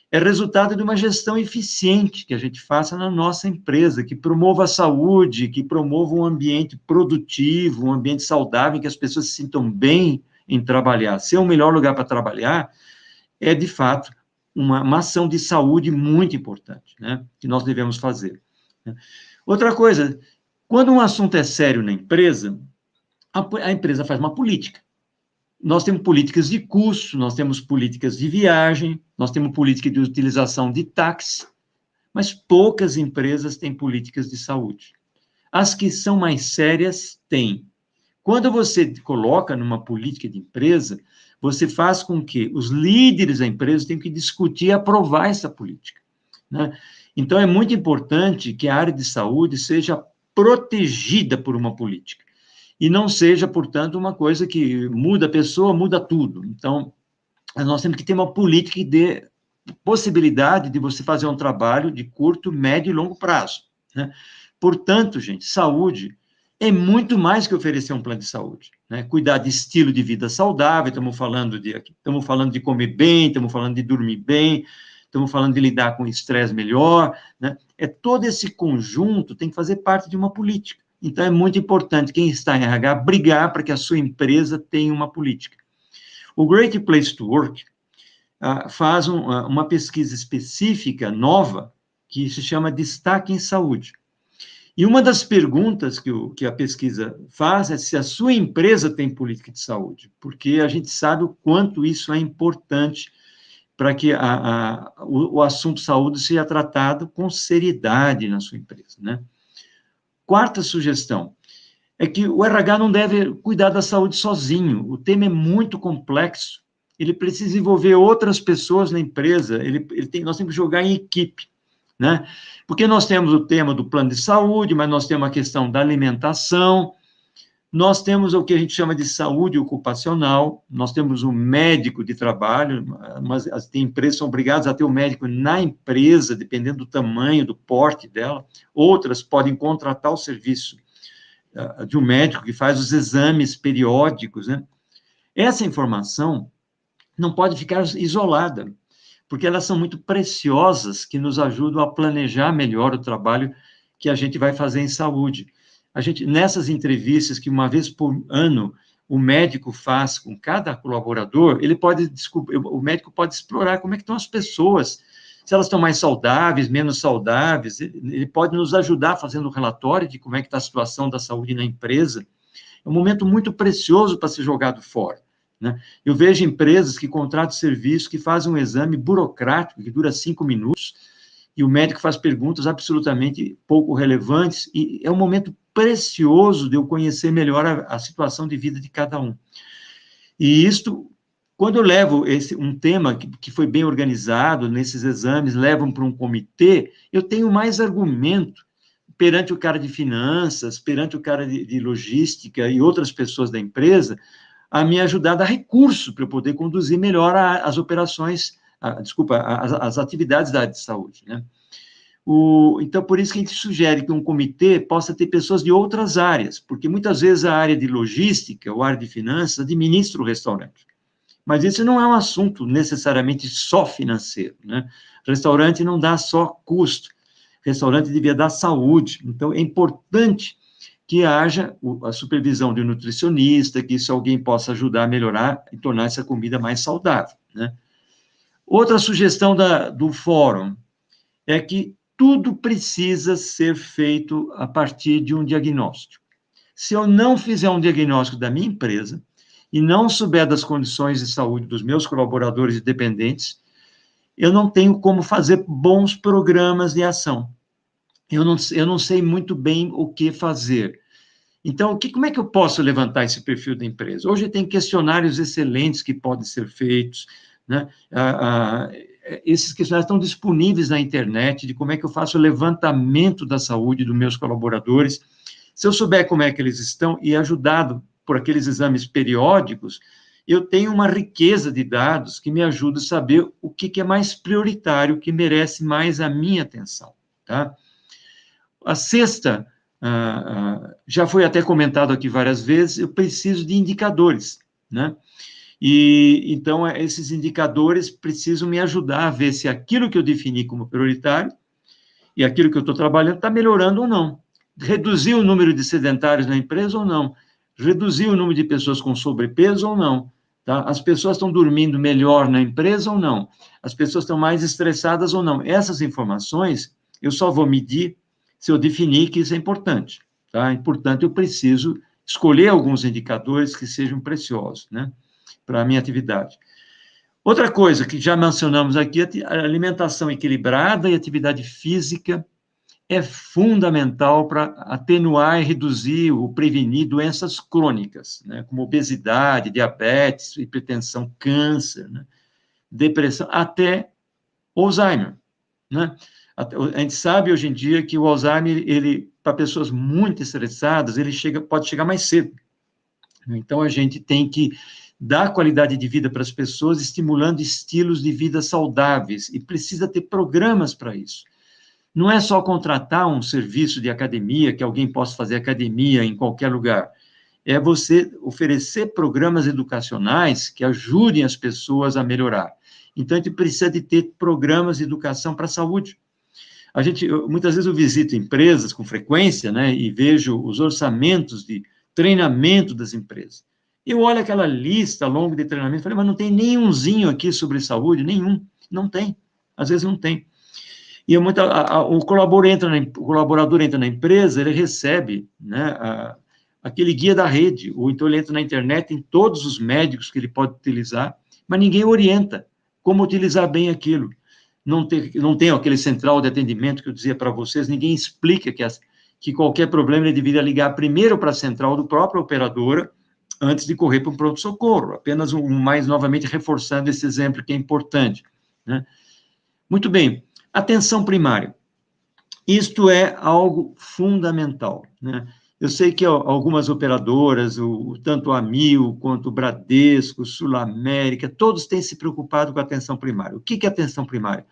É resultado de uma gestão eficiente que a gente faça na nossa empresa, que promova a saúde, que promova um ambiente produtivo, um ambiente saudável, em que as pessoas se sintam bem em trabalhar. Ser o melhor lugar para trabalhar é, de fato, uma ação de saúde muito importante, né, que nós devemos fazer. Outra coisa, quando um assunto é sério na empresa, a empresa faz uma política. Nós temos políticas de custo, nós temos políticas de viagem, nós temos política de utilização de táxi, mas poucas empresas têm políticas de saúde. As que são mais sérias, têm. Quando você coloca numa política de empresa, você faz com que os líderes da empresa tenham que discutir e aprovar essa política, né? Então, é muito importante que a área de saúde seja protegida por uma política. E não seja, portanto, uma coisa que muda a pessoa, muda tudo. Então, nós temos que ter uma política que dê possibilidade de você fazer um trabalho de curto, médio e longo prazo, né? Portanto, gente, saúde é muito mais que oferecer um plano de saúde, né? Cuidar de estilo de vida saudável, estamos falando de comer bem, estamos falando de dormir bem, estamos falando de lidar com o estresse melhor, né? Todo esse conjunto tem que fazer parte de uma política. Então, é muito importante quem está em RH brigar para que a sua empresa tenha uma política. O Great Place to Work faz uma pesquisa específica, nova, que se chama Destaque em Saúde. E uma das perguntas que a pesquisa faz é se a sua empresa tem política de saúde, porque a gente sabe o quanto isso é importante para que o assunto saúde seja tratado com seriedade na sua empresa, né? Quarta sugestão é que o RH não deve cuidar da saúde sozinho. O tema é muito complexo. Ele precisa envolver outras pessoas na empresa. Nós temos que jogar em equipe, né? Porque nós temos o tema do plano de saúde, mas nós temos a questão da alimentação, Nós temos o que a gente chama de saúde ocupacional, nós temos o médico de trabalho, mas tem empresas que são obrigadas a ter o médico na empresa, dependendo do tamanho, do porte dela. Outras podem contratar o serviço de um médico que faz os exames periódicos, né? Essa informação não pode ficar isolada, porque elas são muito preciosas, que nos ajudam a planejar melhor o trabalho que a gente vai fazer em saúde. A gente, nessas entrevistas que uma vez por ano o médico faz com cada colaborador, o médico pode explorar como é que estão as pessoas, se elas estão mais saudáveis, menos saudáveis, ele pode nos ajudar fazendo um relatório de como é que está a situação da saúde na empresa. É um momento muito precioso para ser jogado fora, né? Eu vejo empresas que contratam serviço, que fazem um exame burocrático, que dura 5 minutos, e o médico faz perguntas absolutamente pouco relevantes, e é um momento precioso de eu conhecer melhor a situação de vida de cada um. E isto, quando eu levo um tema que foi bem organizado nesses exames, levam para um comitê, eu tenho mais argumento perante o cara de finanças, perante o cara de logística e outras pessoas da empresa, a me ajudar a dar recurso para eu poder conduzir melhor as operações, as atividades da área de saúde, né? Então, por isso que a gente sugere que um comitê possa ter pessoas de outras áreas, porque muitas vezes a área de logística ou a área de finanças administra o restaurante. Mas isso não é um assunto necessariamente só financeiro, né? Restaurante não dá só custo, restaurante devia dar saúde. Então, é importante que haja a supervisão de um nutricionista, que isso alguém possa ajudar a melhorar e tornar essa comida mais saudável, né? Outra sugestão do fórum é que tudo precisa ser feito a partir de um diagnóstico. Se eu não fizer um diagnóstico da minha empresa e não souber das condições de saúde dos meus colaboradores e dependentes, eu não tenho como fazer bons programas de ação. Eu não sei muito bem o que fazer. Então, como é que eu posso levantar esse perfil da empresa? Hoje tem questionários excelentes que podem ser feitos, né? Esses questionários estão disponíveis na internet, de como é que eu faço o levantamento da saúde dos meus colaboradores. Se eu souber como é que eles estão e ajudado por aqueles exames periódicos, eu tenho uma riqueza de dados que me ajuda a saber o que é mais prioritário, o que merece mais a minha atenção, tá? A sexta, já foi até comentado aqui várias vezes, eu preciso de indicadores, né? E, então, esses indicadores precisam me ajudar a ver se aquilo que eu defini como prioritário e aquilo que eu estou trabalhando está melhorando ou não. Reduzir o número de sedentários na empresa ou não. Reduzir o número de pessoas com sobrepeso ou não. Tá? As pessoas estão dormindo melhor na empresa ou não. As pessoas estão mais estressadas ou não. Essas informações eu só vou medir se eu definir que isso é importante. Tá? E, portanto, eu preciso escolher alguns indicadores que sejam preciosos, né, para a minha atividade. Outra coisa que já mencionamos aqui, a alimentação equilibrada e atividade física é fundamental para atenuar e reduzir ou prevenir doenças crônicas, né, como obesidade, diabetes, hipertensão, câncer, né, depressão, até Alzheimer, né? A gente sabe hoje em dia que o Alzheimer, para pessoas muito estressadas, pode chegar mais cedo. Então, a gente tem que dar qualidade de vida para as pessoas, estimulando estilos de vida saudáveis, e precisa ter programas para isso. Não é só contratar um serviço de academia, que alguém possa fazer academia em qualquer lugar. É você oferecer programas educacionais que ajudem as pessoas a melhorar. Então, a gente precisa de ter programas de educação para a saúde. Muitas vezes eu visito empresas com frequência, né, e vejo os orçamentos de treinamento das empresas. Eu olho aquela lista longa de treinamento e falei, mas não tem nenhumzinho aqui sobre saúde, nenhum. Não tem. Às vezes não tem. E o colaborador entra na empresa, ele recebe, né, aquele guia da rede, ou então ele entra na internet, tem todos os médicos que ele pode utilizar, mas ninguém orienta como utilizar bem aquilo. Não tem aquele central de atendimento que eu dizia para vocês, ninguém explica que qualquer problema ele deveria ligar primeiro para a central do próprio operadora, antes de correr para um pronto-socorro. Apenas mais novamente reforçando esse exemplo que é importante, né? Muito bem, atenção primária. Isto é algo fundamental, né? Eu sei que algumas operadoras, tanto a Amil, quanto o Bradesco, Sul América, todos têm se preocupado com a atenção primária. O que é atenção primária?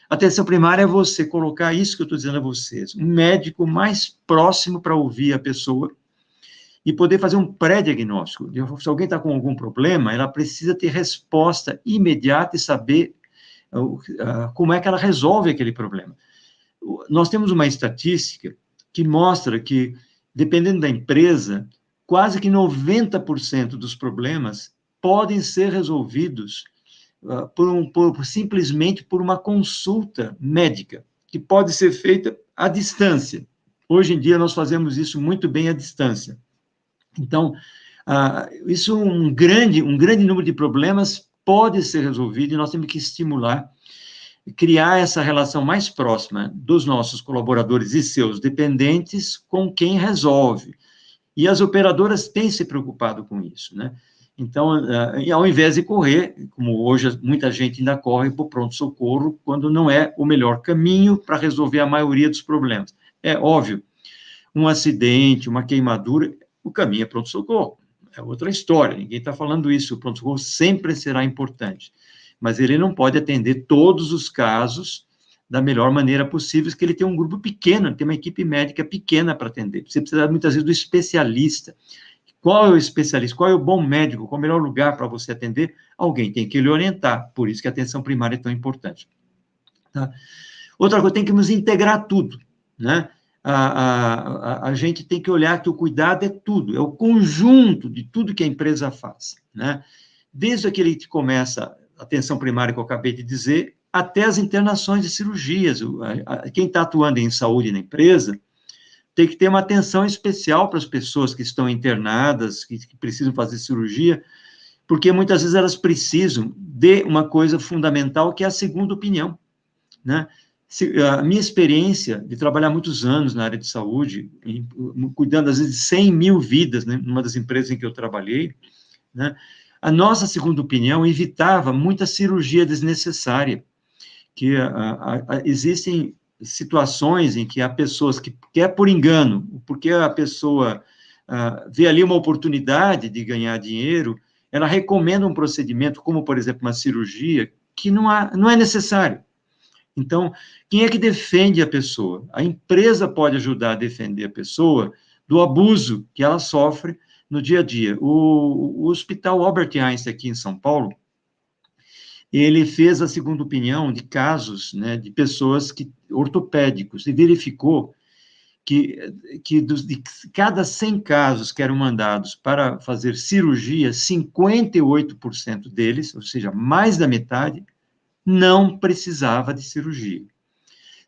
Atenção primária é você colocar isso que eu estou dizendo a vocês, um médico mais próximo para ouvir a pessoa e poder fazer um pré-diagnóstico. Se alguém está com algum problema, ela precisa ter resposta imediata e saber como é que ela resolve aquele problema. Nós temos uma estatística que mostra que, dependendo da empresa, quase que 90% dos problemas podem ser resolvidos simplesmente por uma consulta médica, que pode ser feita à distância. Hoje em dia, nós fazemos isso muito bem à distância. Então, isso um grande número de problemas pode ser resolvido e nós temos que estimular, criar essa relação mais próxima dos nossos colaboradores e seus dependentes com quem resolve. E as operadoras têm se preocupado com isso, né? Então, ao invés de correr, como hoje muita gente ainda corre para o pronto-socorro, quando não é o melhor caminho para resolver a maioria dos problemas. É óbvio, um acidente, uma queimadura, o caminho é pronto-socorro. É outra história, ninguém está falando isso. O pronto-socorro sempre será importante, mas ele não pode atender todos os casos da melhor maneira possível, que ele tem um grupo pequeno, tem uma equipe médica pequena para atender. Você precisa, muitas vezes, do especialista. Qual é o especialista? Qual é o bom médico? Qual é o melhor lugar para você atender? Alguém tem que lhe orientar, por isso que a atenção primária é tão importante. Tá? Outra coisa, tem que nos integrar tudo, né? A gente tem que olhar que o cuidado é tudo, é o conjunto de tudo que a empresa faz, né? Desde aquele que começa a atenção primária que eu acabei de dizer, até as internações de cirurgias. Quem está atuando em saúde na empresa tem que ter uma atenção especial para as pessoas que estão internadas, que precisam fazer cirurgia, porque muitas vezes elas precisam de uma coisa fundamental, que é a segunda opinião, né? A minha experiência de trabalhar muitos anos na área de saúde, cuidando, às vezes, de 100 mil vidas, né, numa das empresas em que eu trabalhei, né, a nossa segunda opinião evitava muita cirurgia desnecessária, que existem situações em que há pessoas que quer por engano, porque a pessoa vê ali uma oportunidade de ganhar dinheiro, ela recomenda um procedimento, como, por exemplo, uma cirurgia, que não é necessário. Então, quem é que defende a pessoa? A empresa pode ajudar a defender a pessoa do abuso que ela sofre no dia a dia. O Hospital Albert Einstein, aqui em São Paulo, ele fez a segunda opinião de casos, né, de pessoas ortopédicos, e verificou que de cada 100 casos que eram mandados para fazer cirurgia, 58% deles, ou seja, mais da metade, não precisava de cirurgia.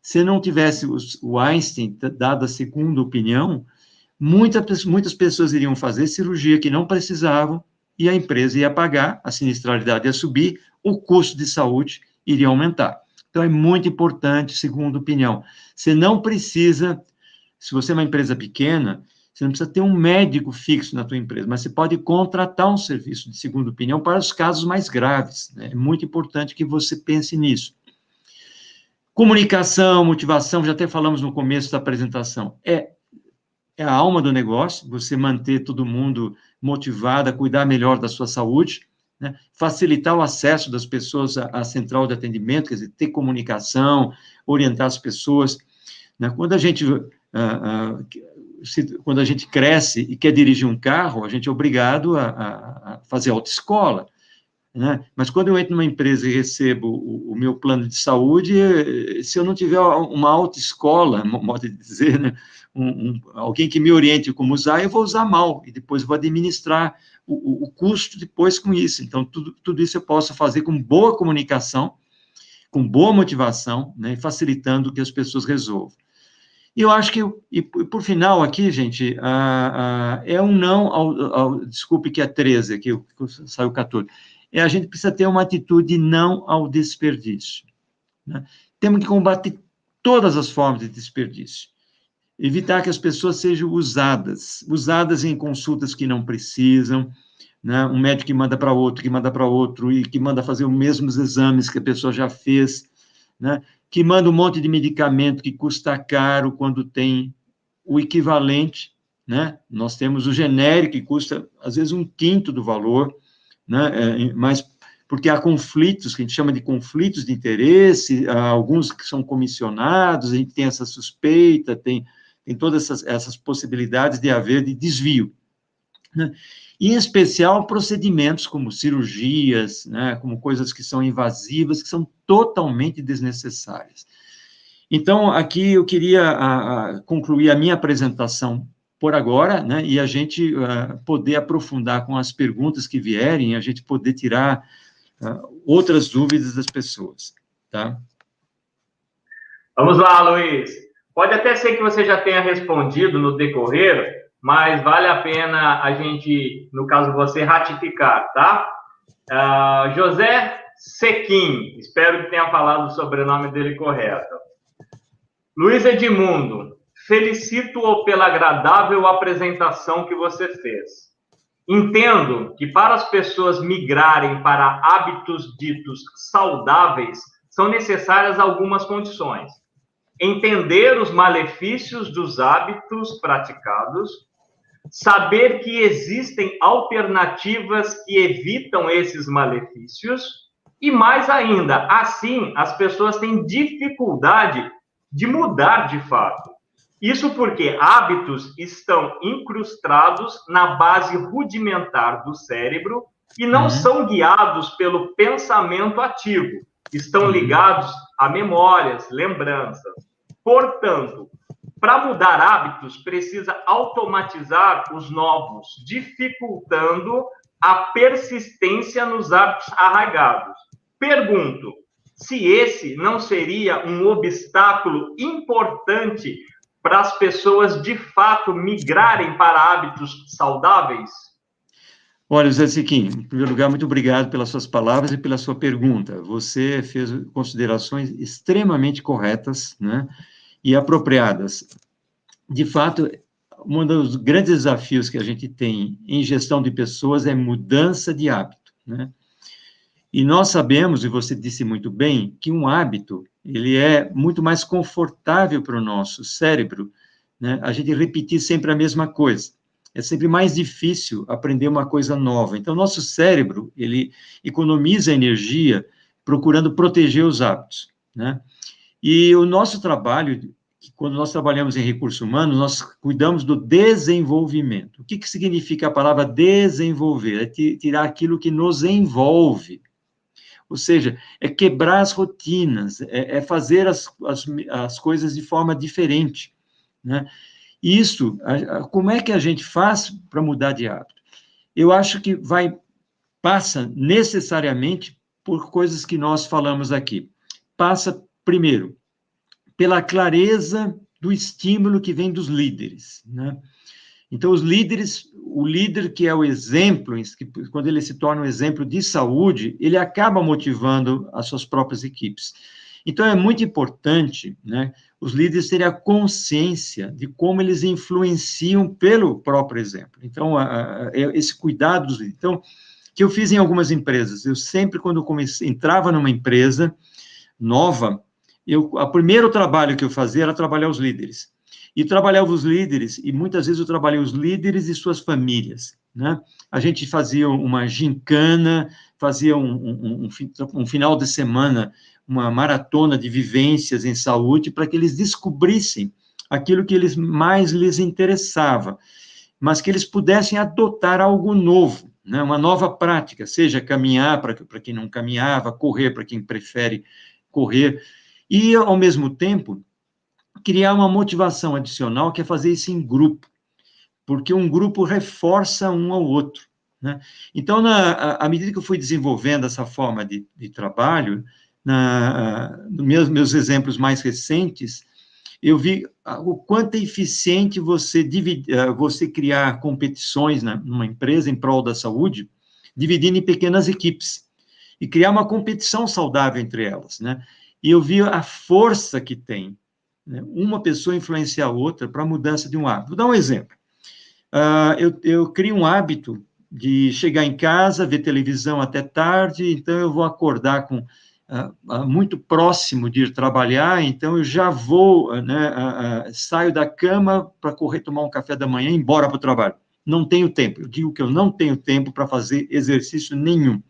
Se não tivesse o Einstein dado a segunda opinião, muitas pessoas iriam fazer cirurgia que não precisavam, e a empresa ia pagar, a sinistralidade ia subir, o custo de saúde iria aumentar. Então, é muito importante, segunda opinião. Você não precisa, se você é uma empresa pequena, você não precisa ter um médico fixo na tua empresa, mas você pode contratar um serviço de segunda opinião para os casos mais graves, né? É muito importante que você pense nisso. Comunicação, motivação, já até falamos no começo da apresentação, é a alma do negócio, você manter todo mundo motivado a cuidar melhor da sua saúde, né? Facilitar o acesso das pessoas à central de atendimento, quer dizer, ter comunicação, orientar as pessoas, né? Quando a gente cresce e quer dirigir um carro, a gente é obrigado a fazer autoescola, né? Mas quando eu entro numa empresa e recebo o meu plano de saúde, se eu não tiver uma autoescola, modo de dizer, né? Alguém que me oriente como usar, eu vou usar mal, e depois vou administrar o custo depois com isso. Então, tudo isso eu posso fazer com boa comunicação, com boa motivação, né? Facilitando que as pessoas resolvam. E eu acho que, e por final aqui, gente, é um não desculpe que é 13, aqui saiu 14, a gente precisa ter uma atitude não ao desperdício, né? Temos que combater todas as formas de desperdício, evitar que as pessoas sejam usadas em consultas que não precisam, né? Um médico que manda para outro, e que manda fazer os mesmos exames que a pessoa já fez, né? Que manda um monte de medicamento que custa caro quando tem o equivalente, né? Nós temos o genérico, que custa, às vezes, 1/5 do valor, né? Mas porque há conflitos, que a gente chama de conflitos de interesse, há alguns que são comissionados, a gente tem essa suspeita, tem todas essas possibilidades de haver de desvio, né? E, em especial, procedimentos como cirurgias, né, como coisas que são invasivas, que são totalmente desnecessárias. Então, aqui eu queria concluir a minha apresentação por agora, né, e a gente poder aprofundar com as perguntas que vierem, a gente poder tirar outras dúvidas das pessoas, tá? Vamos lá, Luiz. Pode até ser que você já tenha respondido no decorrer, mas vale a pena a gente, no caso você, ratificar, tá? José Sequim, espero que tenha falado o sobrenome dele correto. Luiz Edmundo, felicito-o pela agradável apresentação que você fez. Entendo que para as pessoas migrarem para hábitos ditos saudáveis, são necessárias algumas condições. Entender os malefícios dos hábitos praticados, saber que existem alternativas que evitam esses malefícios, e mais ainda, assim, as pessoas têm dificuldade de mudar de fato. Isso porque hábitos estão incrustados na base rudimentar do cérebro e não são guiados pelo pensamento ativo, estão ligados a memórias, lembranças. Portanto, para mudar hábitos, precisa automatizar os novos, dificultando a persistência nos hábitos arraigados. Pergunto, se esse não seria um obstáculo importante para as pessoas, de fato, migrarem para hábitos saudáveis? Olha, José Sequim, em primeiro lugar, muito obrigado pelas suas palavras e pela sua pergunta. Você fez considerações extremamente corretas, né, e apropriadas. De fato, um dos grandes desafios que a gente tem em gestão de pessoas é mudança de hábito, né? E nós sabemos, e você disse muito bem, que um hábito, ele é muito mais confortável para o nosso cérebro, né? A gente repetir sempre a mesma coisa. É sempre mais difícil aprender uma coisa nova. Então, nosso cérebro, ele economiza energia procurando proteger os hábitos, né? E o nosso trabalho, quando nós trabalhamos em recursos humanos, nós cuidamos do desenvolvimento. O que significa a palavra desenvolver? É tirar aquilo que nos envolve. Ou seja, é quebrar as rotinas, é fazer as coisas de forma diferente, né? Isso, como é que a gente faz para mudar de hábito? Eu acho que passa necessariamente por coisas que nós falamos aqui. Passa, primeiro, pela clareza do estímulo que vem dos líderes, né? Então, os líderes, o líder que é o exemplo, quando ele se torna um exemplo de saúde, ele acaba motivando as suas próprias equipes. Então, é muito importante, né, os líderes terem a consciência de como eles influenciam pelo próprio exemplo. Então, esse cuidado dos líderes. Então, que eu fiz em algumas empresas, eu sempre, quando entrava numa empresa nova, o primeiro trabalho que eu fazia era trabalhar os líderes. E trabalhava os líderes, e muitas vezes eu trabalhei os líderes e suas famílias, né? A gente fazia uma gincana, fazia um final de semana, uma maratona de vivências em saúde, para que eles descobrissem aquilo que mais lhes interessava, mas que eles pudessem adotar algo novo, né? Uma nova prática, seja caminhar para quem não caminhava, correr para quem prefere correr, e, ao mesmo tempo, criar uma motivação adicional, que é fazer isso em grupo, porque um grupo reforça um ao outro, né? Então, à medida que eu fui desenvolvendo essa forma de trabalho, nos meus exemplos mais recentes, eu vi o quanto é eficiente você criar competições numa empresa em prol da saúde, dividindo em pequenas equipes, e criar uma competição saudável entre elas, né? E eu vi a força que tem, né, uma pessoa influenciar a outra para a mudança de um hábito. Vou dar um exemplo. Eu crio um hábito de chegar em casa, ver televisão até tarde, então eu vou acordar muito próximo de ir trabalhar, então eu já vou, né, saio da cama para correr tomar um café da manhã e ir embora para o trabalho. Não tenho tempo. Eu digo que eu não tenho tempo para fazer exercício nenhum.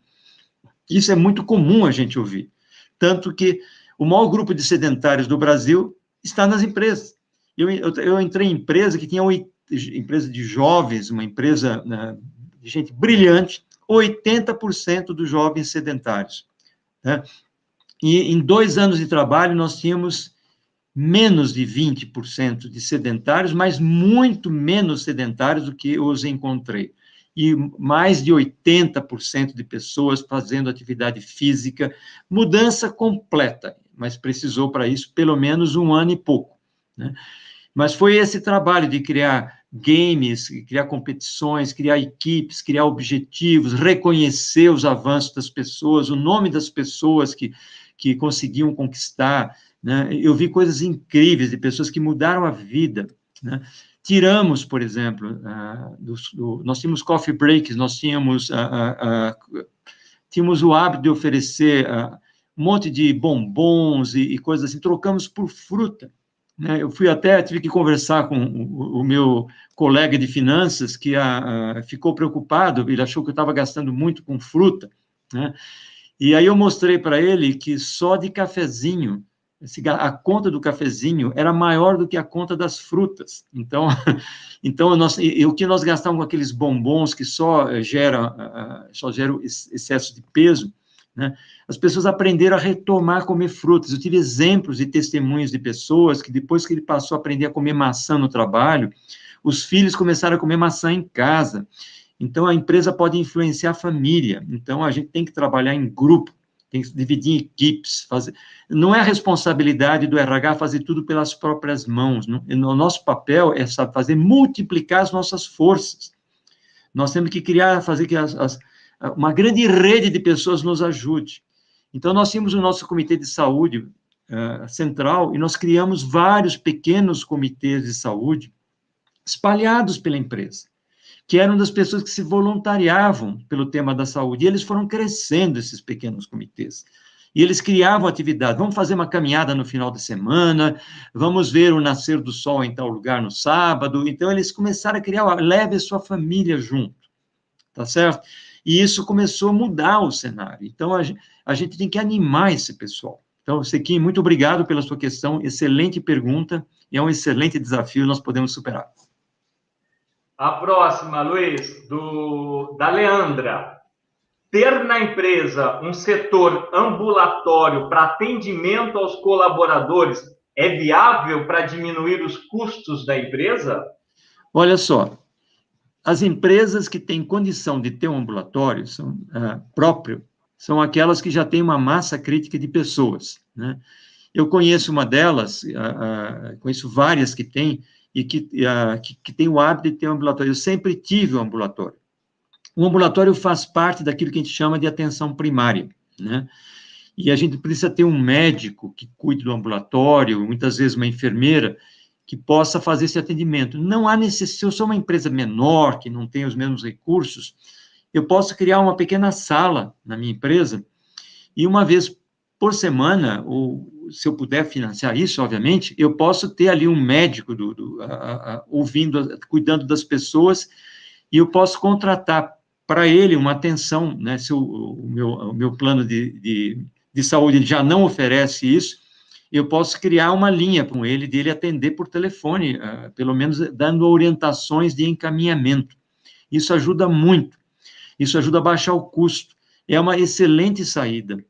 Isso é muito comum a gente ouvir. Tanto que o maior grupo de sedentários do Brasil está nas empresas. Eu entrei em empresa que tinha empresa de jovens, uma empresa, né, de gente brilhante, 80% dos jovens sedentários, né? E em 2 anos de trabalho, nós tínhamos menos de 20% de sedentários, mas muito menos sedentários do que os encontrei. E mais de 80% de pessoas fazendo atividade física, mudança completa, mas precisou para isso pelo menos 1 ano e pouco, né? Mas foi esse trabalho de criar games, criar competições, criar equipes, criar objetivos, reconhecer os avanços das pessoas, o nome das pessoas que conseguiam conquistar, né? Eu vi coisas incríveis de pessoas que mudaram a vida, né? Tiramos, por exemplo, nós tínhamos coffee breaks, nós tínhamos o hábito de oferecer um monte de bombons e coisas assim, trocamos por fruta, né? Eu tive que conversar com o meu colega de finanças, que ficou preocupado, ele achou que eu estava gastando muito com fruta, né? E aí eu mostrei para ele que só de cafezinho, a conta do cafezinho era maior do que a conta das frutas. Então, o que nós gastamos com aqueles bombons que só geram excesso de peso, né? As pessoas aprenderam a retomar a comer frutas. Eu tive exemplos e testemunhos de pessoas que, depois que ele passou a aprender a comer maçã no trabalho, os filhos começaram a comer maçã em casa. Então, a empresa pode influenciar a família. Então, a gente tem que trabalhar em grupo, tem que dividir em equipes. Não é a responsabilidade do RH fazer tudo pelas próprias mãos. Não? O nosso papel é fazer multiplicar as nossas forças. Nós temos que fazer que uma grande rede de pessoas nos ajude. Então, nós tínhamos o nosso comitê de saúde central e nós criamos vários pequenos comitês de saúde espalhados pela empresa, que eram das pessoas que se voluntariavam pelo tema da saúde, e eles foram crescendo, esses pequenos comitês. E eles criavam atividade, vamos fazer uma caminhada no final de semana, vamos ver o nascer do sol em tal lugar no sábado. Então, eles começaram a criar, leve a sua família junto, tá certo? E isso começou a mudar o cenário. Então, a gente tem que animar esse pessoal. Então, Sequim, muito obrigado pela sua questão, excelente pergunta, e é um excelente desafio, nós podemos superar. A próxima, Luiz, da Leandra. Ter na empresa um setor ambulatório para atendimento aos colaboradores é viável para diminuir os custos da empresa? Olha só, as empresas que têm condição de ter um ambulatório próprio são aquelas que já têm uma massa crítica de pessoas, né? Eu conheço uma delas, conheço várias que têm, e que tem o hábito de ter um ambulatório. Eu sempre tive um ambulatório. O ambulatório faz parte daquilo que a gente chama de atenção primária, né? E a gente precisa ter um médico que cuide do ambulatório, muitas vezes uma enfermeira, que possa fazer esse atendimento. Não há necessidade, se eu sou uma empresa menor, que não tem os mesmos recursos, eu posso criar uma pequena sala na minha empresa, e uma vez por semana, ou se eu puder financiar isso, obviamente, eu posso ter ali um médico cuidando das pessoas, e eu posso contratar para ele uma atenção, né? Se o meu plano de saúde já não oferece isso, eu posso criar uma linha com ele, dele atender por telefone, pelo menos dando orientações de encaminhamento. Isso ajuda muito, isso ajuda a baixar o custo, é uma excelente saída,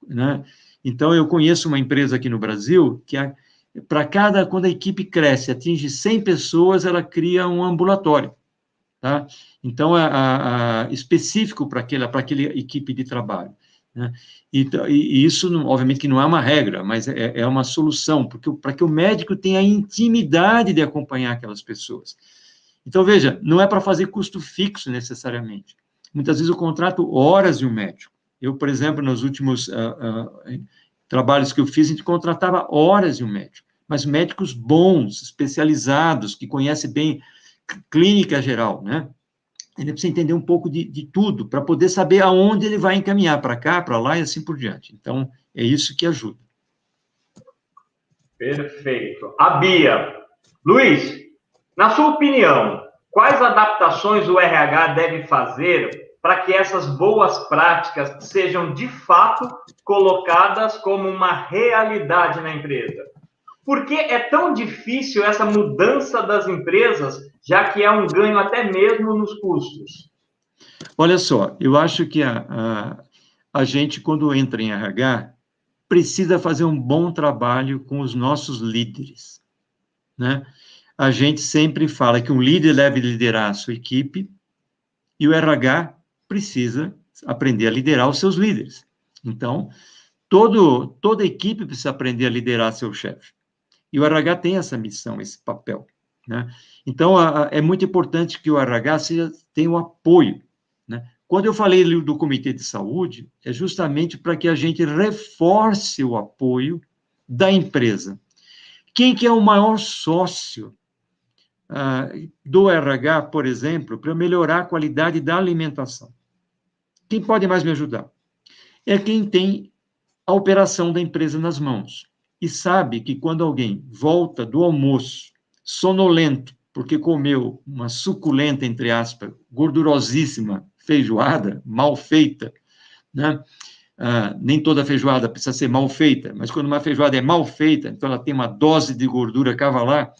né? Então, eu conheço uma empresa aqui no Brasil que, quando a equipe cresce, atinge 100 pessoas, ela cria um ambulatório, tá? Então, específico para aquela equipe de trabalho, né? E isso, obviamente, que não é uma regra, mas é uma solução, para que o médico tenha a intimidade de acompanhar aquelas pessoas. Então, veja, não é para fazer custo fixo, necessariamente. Muitas vezes eu contrato horas de um médico. Eu, por exemplo, nos últimos trabalhos que eu fiz, a gente contratava horas de um médico, mas médicos bons, especializados, que conhecem bem clínica geral, né? Ele precisa entender um pouco de tudo, para poder saber aonde ele vai encaminhar, para cá, para lá, e assim por diante. Então, É isso que ajuda. Perfeito. A Bia. Luiz, na sua opinião, quais adaptações o RH deve fazer para que essas boas práticas sejam de fato colocadas como uma realidade na empresa? Por que é tão difícil essa mudança das empresas, já que é um ganho até mesmo nos custos? Olha só, eu acho que a gente, quando entra em RH, precisa fazer um bom trabalho com os nossos líderes, né? A gente sempre fala que um líder deve liderar a sua equipe e o RH precisa aprender a liderar os seus líderes. Então, toda equipe precisa aprender a liderar seu chefe. E o RH tem essa missão, esse papel, né? Então, é muito importante que o RH tenha o apoio, né? Quando eu falei do Comitê de Saúde, é justamente para que a gente reforce o apoio da empresa. Quem que é o maior sócio do RH, por exemplo, para melhorar a qualidade da alimentação? Quem pode mais me ajudar? É quem tem a operação da empresa nas mãos e sabe que quando alguém volta do almoço sonolento, porque comeu uma suculenta, entre aspas, gordurosíssima feijoada, mal feita, né? Nem toda feijoada precisa ser mal feita, mas quando uma feijoada é mal feita, então ela tem uma dose de gordura cavalar,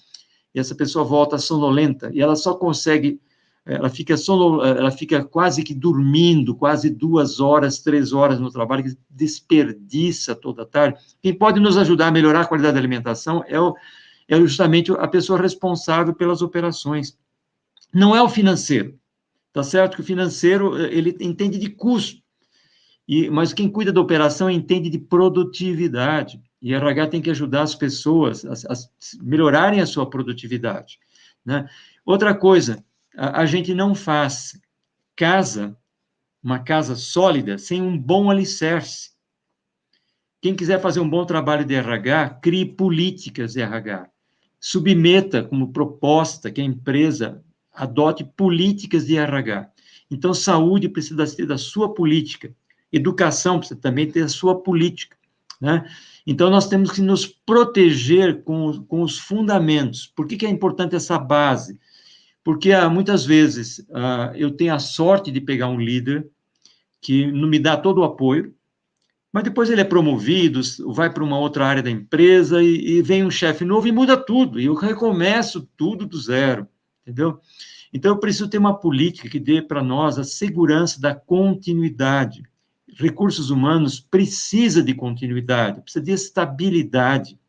e essa pessoa volta sonolenta, e ela só consegue, ela fica quase que dormindo, quase 2 horas, 3 horas no trabalho, que desperdiça toda a tarde. Quem pode nos ajudar a melhorar a qualidade da alimentação é justamente a pessoa responsável pelas operações. Não é o financeiro, tá certo? Que o financeiro, ele entende de custo, mas quem cuida da operação entende de produtividade. E a RH tem que ajudar as pessoas a melhorarem a sua produtividade, né? Outra coisa, a gente não faz uma casa sólida sem um bom alicerce. Quem quiser fazer um bom trabalho de RH, crie políticas de RH. Submeta como proposta que a empresa adote políticas de RH. Então, saúde precisa ter da sua política. Educação precisa também ter a sua política, né? Então, nós temos que nos proteger com os fundamentos. Por que é importante essa base? Porque muitas vezes eu tenho a sorte de pegar um líder que não me dá todo o apoio, mas depois ele é promovido, vai para uma outra área da empresa e vem um chefe novo e muda tudo, e eu recomeço tudo do zero, entendeu? Então, eu preciso ter uma política que dê para nós a segurança da continuidade. Recursos humanos precisa de continuidade, precisa de estabilidade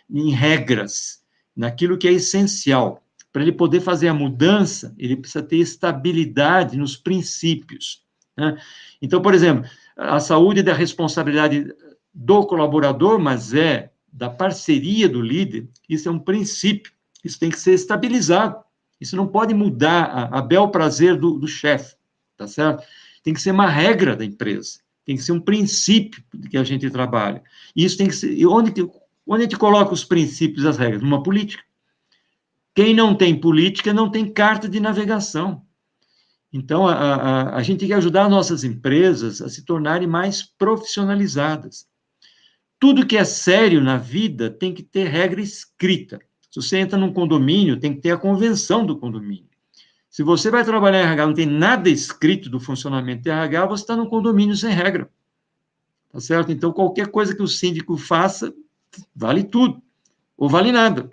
em regras, naquilo que é essencial. Para ele poder fazer a mudança, ele precisa ter estabilidade nos princípios, né? Então, por exemplo, a saúde é da responsabilidade do colaborador, mas é da parceria do líder. Isso é um princípio, isso tem que ser estabilizado. Isso não pode mudar a bel prazer do chefe, tá certo? Tem que ser uma regra da empresa, tem que ser um princípio que a gente trabalha. E isso tem que ser. E onde a gente coloca os princípios e as regras? Numa política. Quem não tem política não tem carta de navegação. Então, a gente tem que ajudar nossas empresas a se tornarem mais profissionalizadas. Tudo que é sério na vida tem que ter regra escrita. Se você entra num condomínio, tem que ter a convenção do condomínio. Se você vai trabalhar em RH, não tem nada escrito do funcionamento de RH, você está num condomínio sem regra. Tá certo? Então, qualquer coisa que o síndico faça, vale tudo, ou vale nada.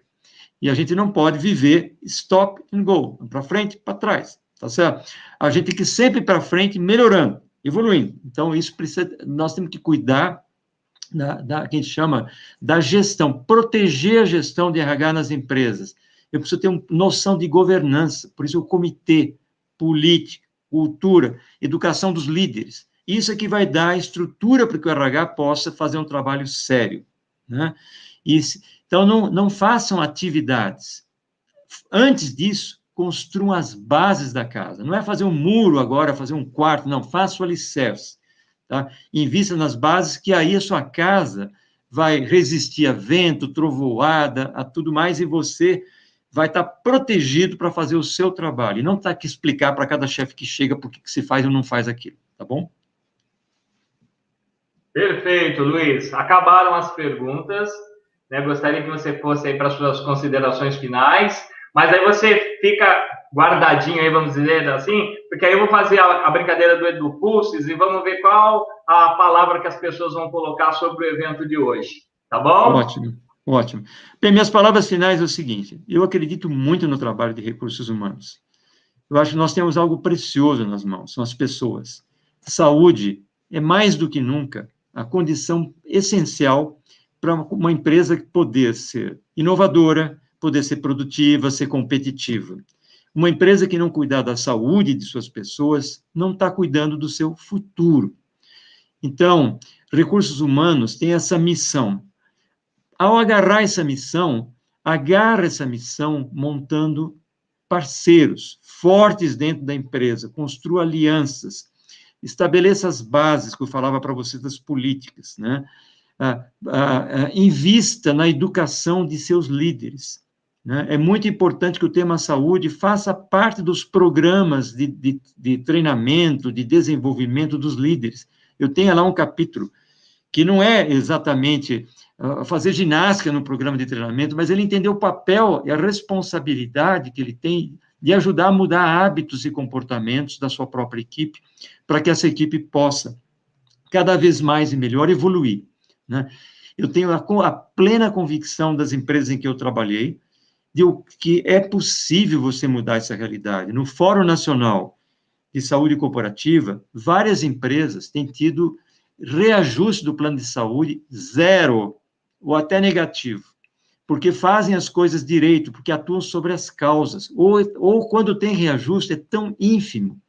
E a gente não pode viver stop and go, para frente, para trás, tá certo? A gente tem que ir sempre para frente, melhorando, evoluindo. Então, isso precisa, nós temos que cuidar que a gente chama da gestão, proteger a gestão de RH nas empresas. Eu preciso ter uma noção de governança, por isso o comitê, política, cultura, educação dos líderes. Isso é que vai dar a estrutura para que o RH possa fazer um trabalho sério, né? Então, não façam atividades. Antes disso, construam as bases da casa. Não é fazer um muro agora, fazer um quarto, não, faça o alicerce. Tá? Invista nas bases, que aí a sua casa vai resistir a vento, trovoada, a tudo mais, e você vai estar protegido para fazer o seu trabalho. E não ter que explicar para cada chefe que chega por que se faz ou não faz aquilo, tá bom? Perfeito, Luiz. Acabaram as perguntas, né? Gostaria que você fosse aí para as suas considerações finais, mas aí você fica guardadinho aí, vamos dizer assim, porque aí eu vou fazer a brincadeira do Edu Pulses e vamos ver qual a palavra que as pessoas vão colocar sobre o evento de hoje, tá bom? Ótimo, ótimo. Bem, minhas palavras finais é o seguinte: eu acredito muito no trabalho de recursos humanos. Eu acho que nós temos algo precioso nas mãos, são as pessoas. Saúde é mais do que nunca a condição essencial para uma empresa poder ser inovadora, poder ser produtiva, ser competitiva. Uma empresa que não cuidar da saúde de suas pessoas não está cuidando do seu futuro. Então, recursos humanos têm essa missão. Ao agarra essa missão montando parceiros fortes dentro da empresa, construa alianças, estabeleça as bases que eu falava para vocês das políticas, né? Invista na educação de seus líderes. Né? É muito importante que o tema saúde faça parte dos programas de treinamento, de desenvolvimento dos líderes. Eu tenho lá um capítulo que não é exatamente fazer ginástica no programa de treinamento, mas ele entender o papel e a responsabilidade que ele tem de ajudar a mudar hábitos e comportamentos da sua própria equipe, para que essa equipe possa, cada vez mais e melhor, evoluir. Né? Eu tenho a plena convicção das empresas em que eu trabalhei, de que é possível você mudar essa realidade. No Fórum Nacional de Saúde Corporativa, várias empresas têm tido reajuste do plano de saúde zero, ou até negativo, porque fazem as coisas direito, porque atuam sobre as causas, ou quando tem reajuste, é tão ínfimo,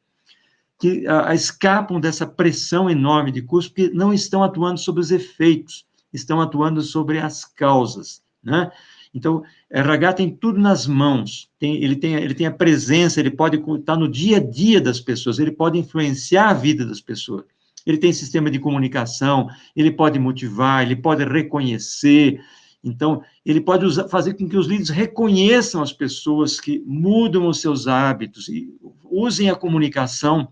que escapam dessa pressão enorme de custo, porque não estão atuando sobre os efeitos, estão atuando sobre as causas, né? Então, RH tem tudo nas mãos, ele tem a presença, ele pode estar no dia a dia das pessoas, ele pode influenciar a vida das pessoas. Ele tem sistema de comunicação, ele pode motivar, ele pode reconhecer. Então, ele pode fazer com que os líderes reconheçam as pessoas que mudam os seus hábitos e usem a comunicação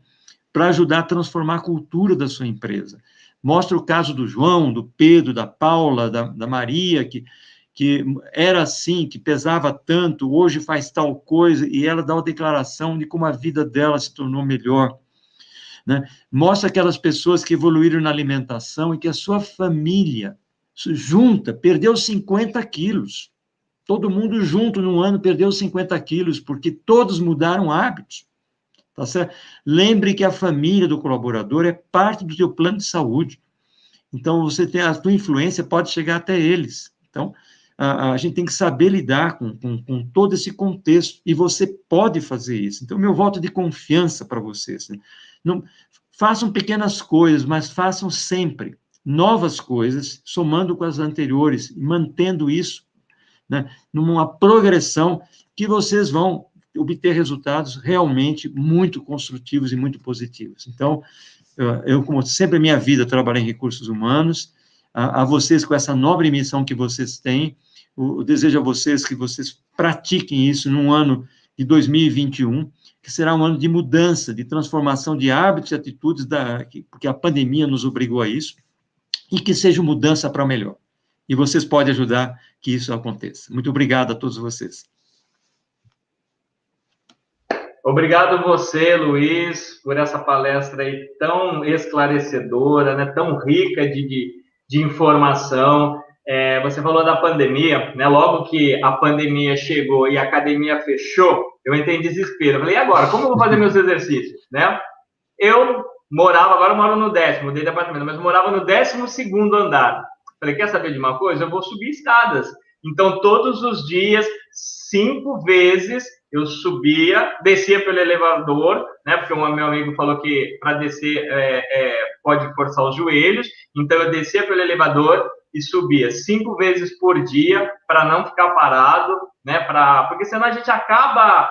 para ajudar a transformar a cultura da sua empresa. Mostra o caso do João, do Pedro, da Paula, da Maria, que era assim, que pesava tanto, hoje faz tal coisa, e ela dá uma declaração de como a vida dela se tornou melhor. Né? Mostra aquelas pessoas que evoluíram na alimentação e que a sua família junta, perdeu 50 quilos. Todo mundo junto, num ano, perdeu 50 quilos, porque todos mudaram hábitos. Tá certo? Lembre que a família do colaborador é parte do seu plano de saúde. Então, você tem a sua influência, pode chegar até eles. Então, a gente tem que saber lidar com todo esse contexto, e você pode fazer isso. Então, meu voto de confiança para vocês. Né? Não, façam pequenas coisas, mas façam sempre novas coisas, somando com as anteriores, mantendo isso, né, numa progressão que vocês vão obter resultados realmente muito construtivos e muito positivos. Então, como sempre, minha vida, trabalhei em recursos humanos, a vocês com essa nobre missão que vocês têm, eu desejo a vocês que vocês pratiquem isso num ano de 2021, que será um ano de mudança, de transformação de hábitos e atitudes, porque a pandemia nos obrigou a isso, e que seja mudança para melhor. E vocês podem ajudar que isso aconteça. Muito obrigado a todos vocês. Obrigado você, Luiz, por essa palestra aí tão esclarecedora, né, tão rica de informação. Você falou da pandemia, né? Logo que a pandemia chegou e a academia fechou, eu entrei em desespero. Eu falei, e agora? Como eu vou fazer meus exercícios? Né? Eu morava, agora eu moro no 10º, mudei de apartamento, mas morava no 12º andar. Falei, quer saber de uma coisa? Eu vou subir escadas. Então, todos os dias, 5 vezes, eu subia, descia pelo elevador, né? Porque um meu amigo falou que para descer pode forçar os joelhos. Então, eu descia pelo elevador e subia 5 vezes por dia para não ficar parado, né? Porque senão a gente acaba...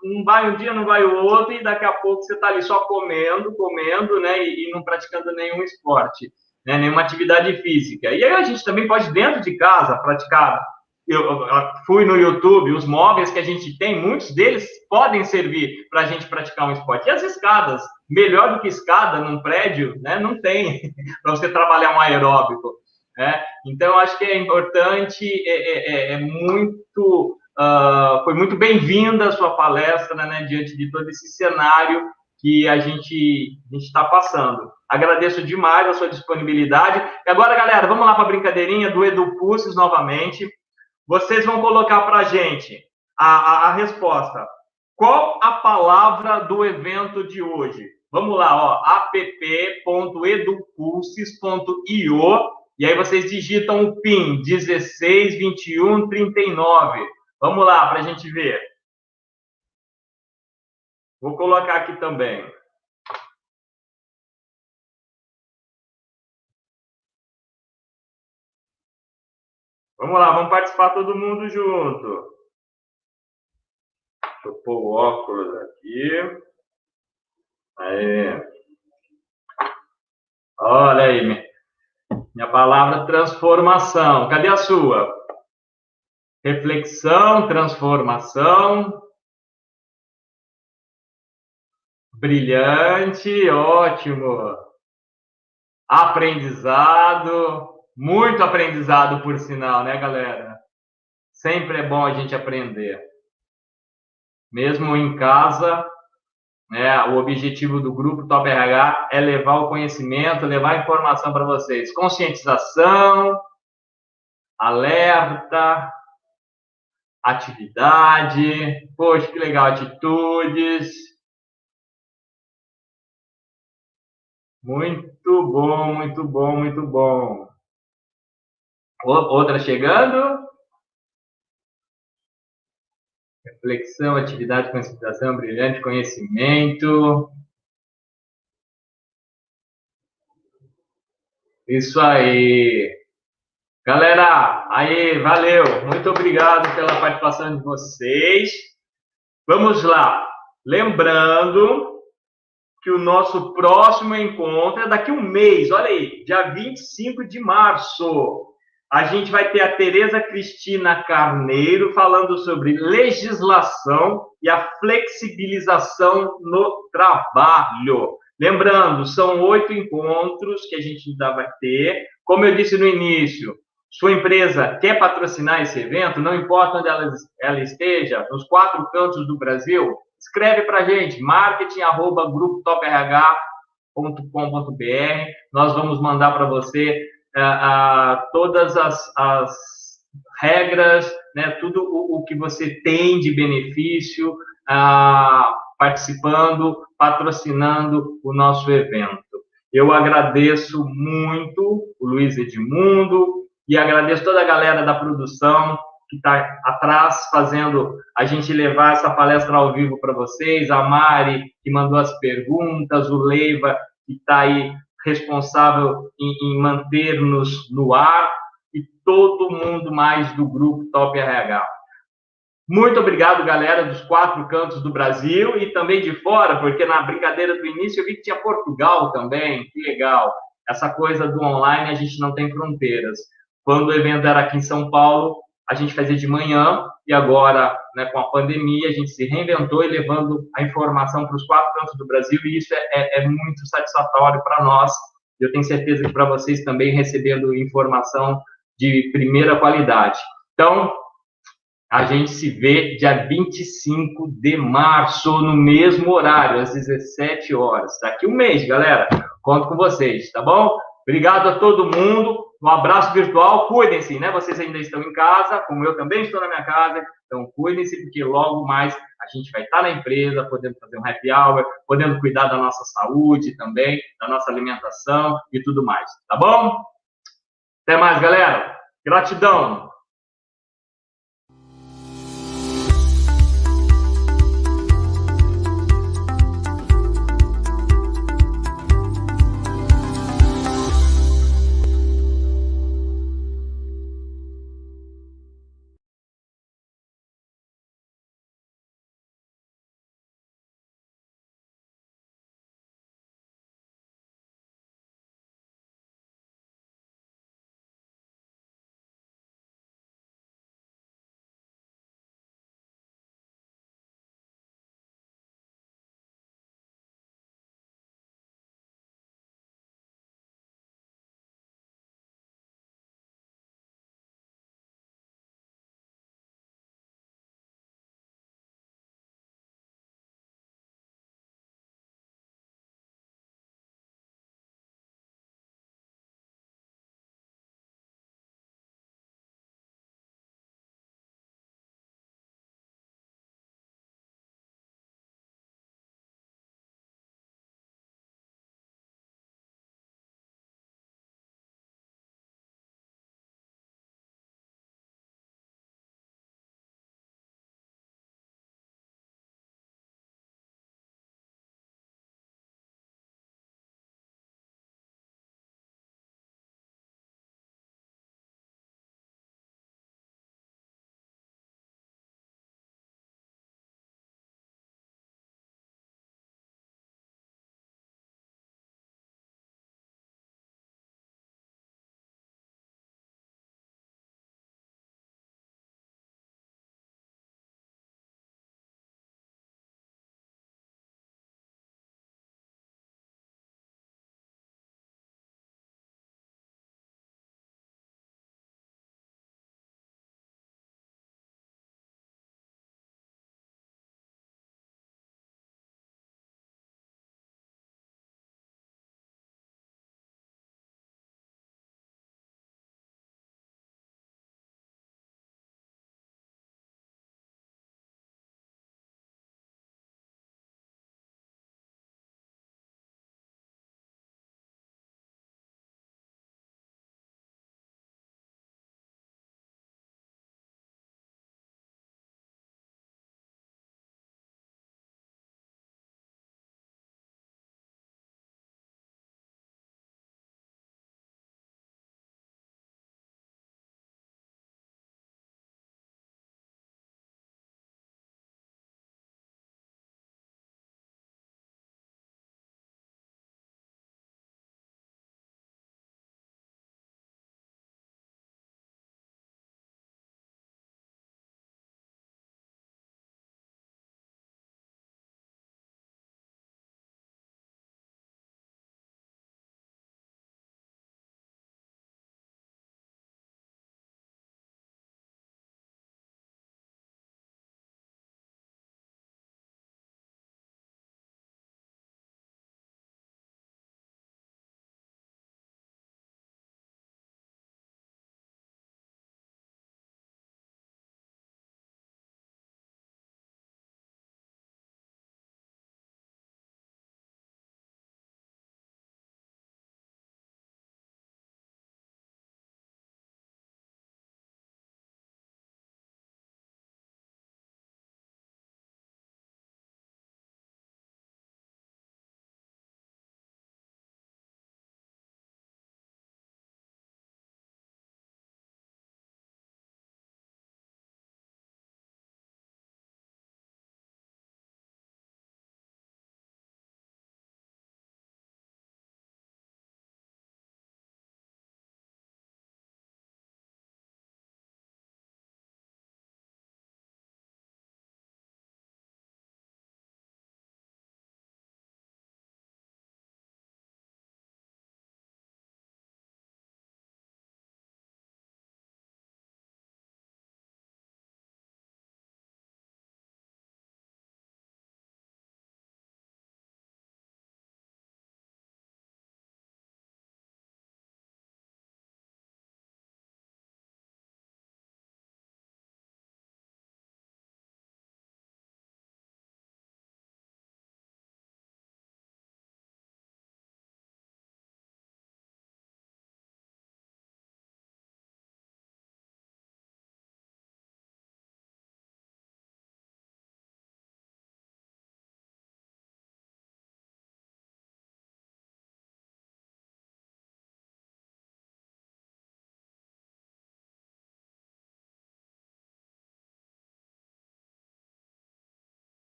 não vai um dia, não vai o outro, e daqui a pouco você está ali só comendo, né? E não praticando nenhum esporte, né? Nenhuma atividade física. E aí a gente também pode, dentro de casa, praticar. Eu fui no YouTube, os móveis que a gente tem, muitos deles podem servir para a gente praticar um esporte. E as escadas, melhor do que escada num prédio, né? Não tem para você trabalhar um aeróbico, né? Então, acho que é importante, foi muito bem-vinda a sua palestra, né, diante de todo esse cenário que a gente está passando. Agradeço demais a sua disponibilidade. E agora, galera, vamos lá para a brincadeirinha do EduPulses novamente. Vocês vão colocar para a gente a resposta. Qual a palavra do evento de hoje? Vamos lá, ó, app.edupulses.io, e aí vocês digitam o PIN 162139. Vamos lá, para a gente ver. Vou colocar aqui também. Vamos lá, vamos participar todo mundo junto. Deixa eu pôr o óculos aqui. Aí. Olha aí, minha palavra transformação. Cadê a sua? Reflexão, transformação. Brilhante, ótimo. Aprendizado. Muito aprendizado, por sinal, né, galera? Sempre é bom a gente aprender. Mesmo em casa, né, o objetivo do grupo Top RH é levar o conhecimento, levar a informação para vocês. Conscientização, alerta, atividade. Poxa, que legal, atitudes. Muito bom, muito bom, muito bom. Outra chegando. Reflexão, atividade, conscientização, brilhante, conhecimento. Isso aí. Galera, aí, valeu. Muito obrigado pela participação de vocês. Vamos lá. Lembrando que o nosso próximo encontro é daqui a um mês. Olha aí, dia 25 de março. A gente vai ter a Tereza Cristina Carneiro falando sobre legislação e a flexibilização no trabalho. Lembrando, são 8 encontros que a gente ainda vai ter. Como eu disse no início, sua empresa quer patrocinar esse evento, não importa onde ela esteja, nos 4 cantos do Brasil, escreve para a gente, marketing@grupotoprh.com.br. Nós vamos mandar para você todas as regras, né, tudo o que você tem de benefício participando, patrocinando o nosso evento. Eu agradeço muito o Luiz Edmundo e agradeço toda a galera da produção que está atrás fazendo a gente levar essa palestra ao vivo para vocês, a Mari, que mandou as perguntas, o Leiva, que está aí responsável em manter-nos no ar, e todo mundo mais do grupo Top RH. Muito obrigado, galera, dos 4 cantos do Brasil e também de fora, porque na brincadeira do início eu vi que tinha Portugal também, que legal. Essa coisa do online, a gente não tem fronteiras. Quando o evento era aqui em São Paulo, a gente fazia de manhã, e agora, né, com a pandemia, a gente se reinventou e levando a informação para os 4 cantos do Brasil, e isso é muito satisfatório para nós. Eu tenho certeza que para vocês também, recebendo informação de primeira qualidade. Então, a gente se vê dia 25 de março, no mesmo horário, às 17 horas. Daqui um mês, galera. Conto com vocês, tá bom? Obrigado a todo mundo. Um abraço virtual. Cuidem-se, né? Vocês ainda estão em casa, como eu também estou na minha casa. Então, cuidem-se, porque logo mais a gente vai estar na empresa, podendo fazer um happy hour, podendo cuidar da nossa saúde também, da nossa alimentação e tudo mais. Tá bom? Até mais, galera. Gratidão.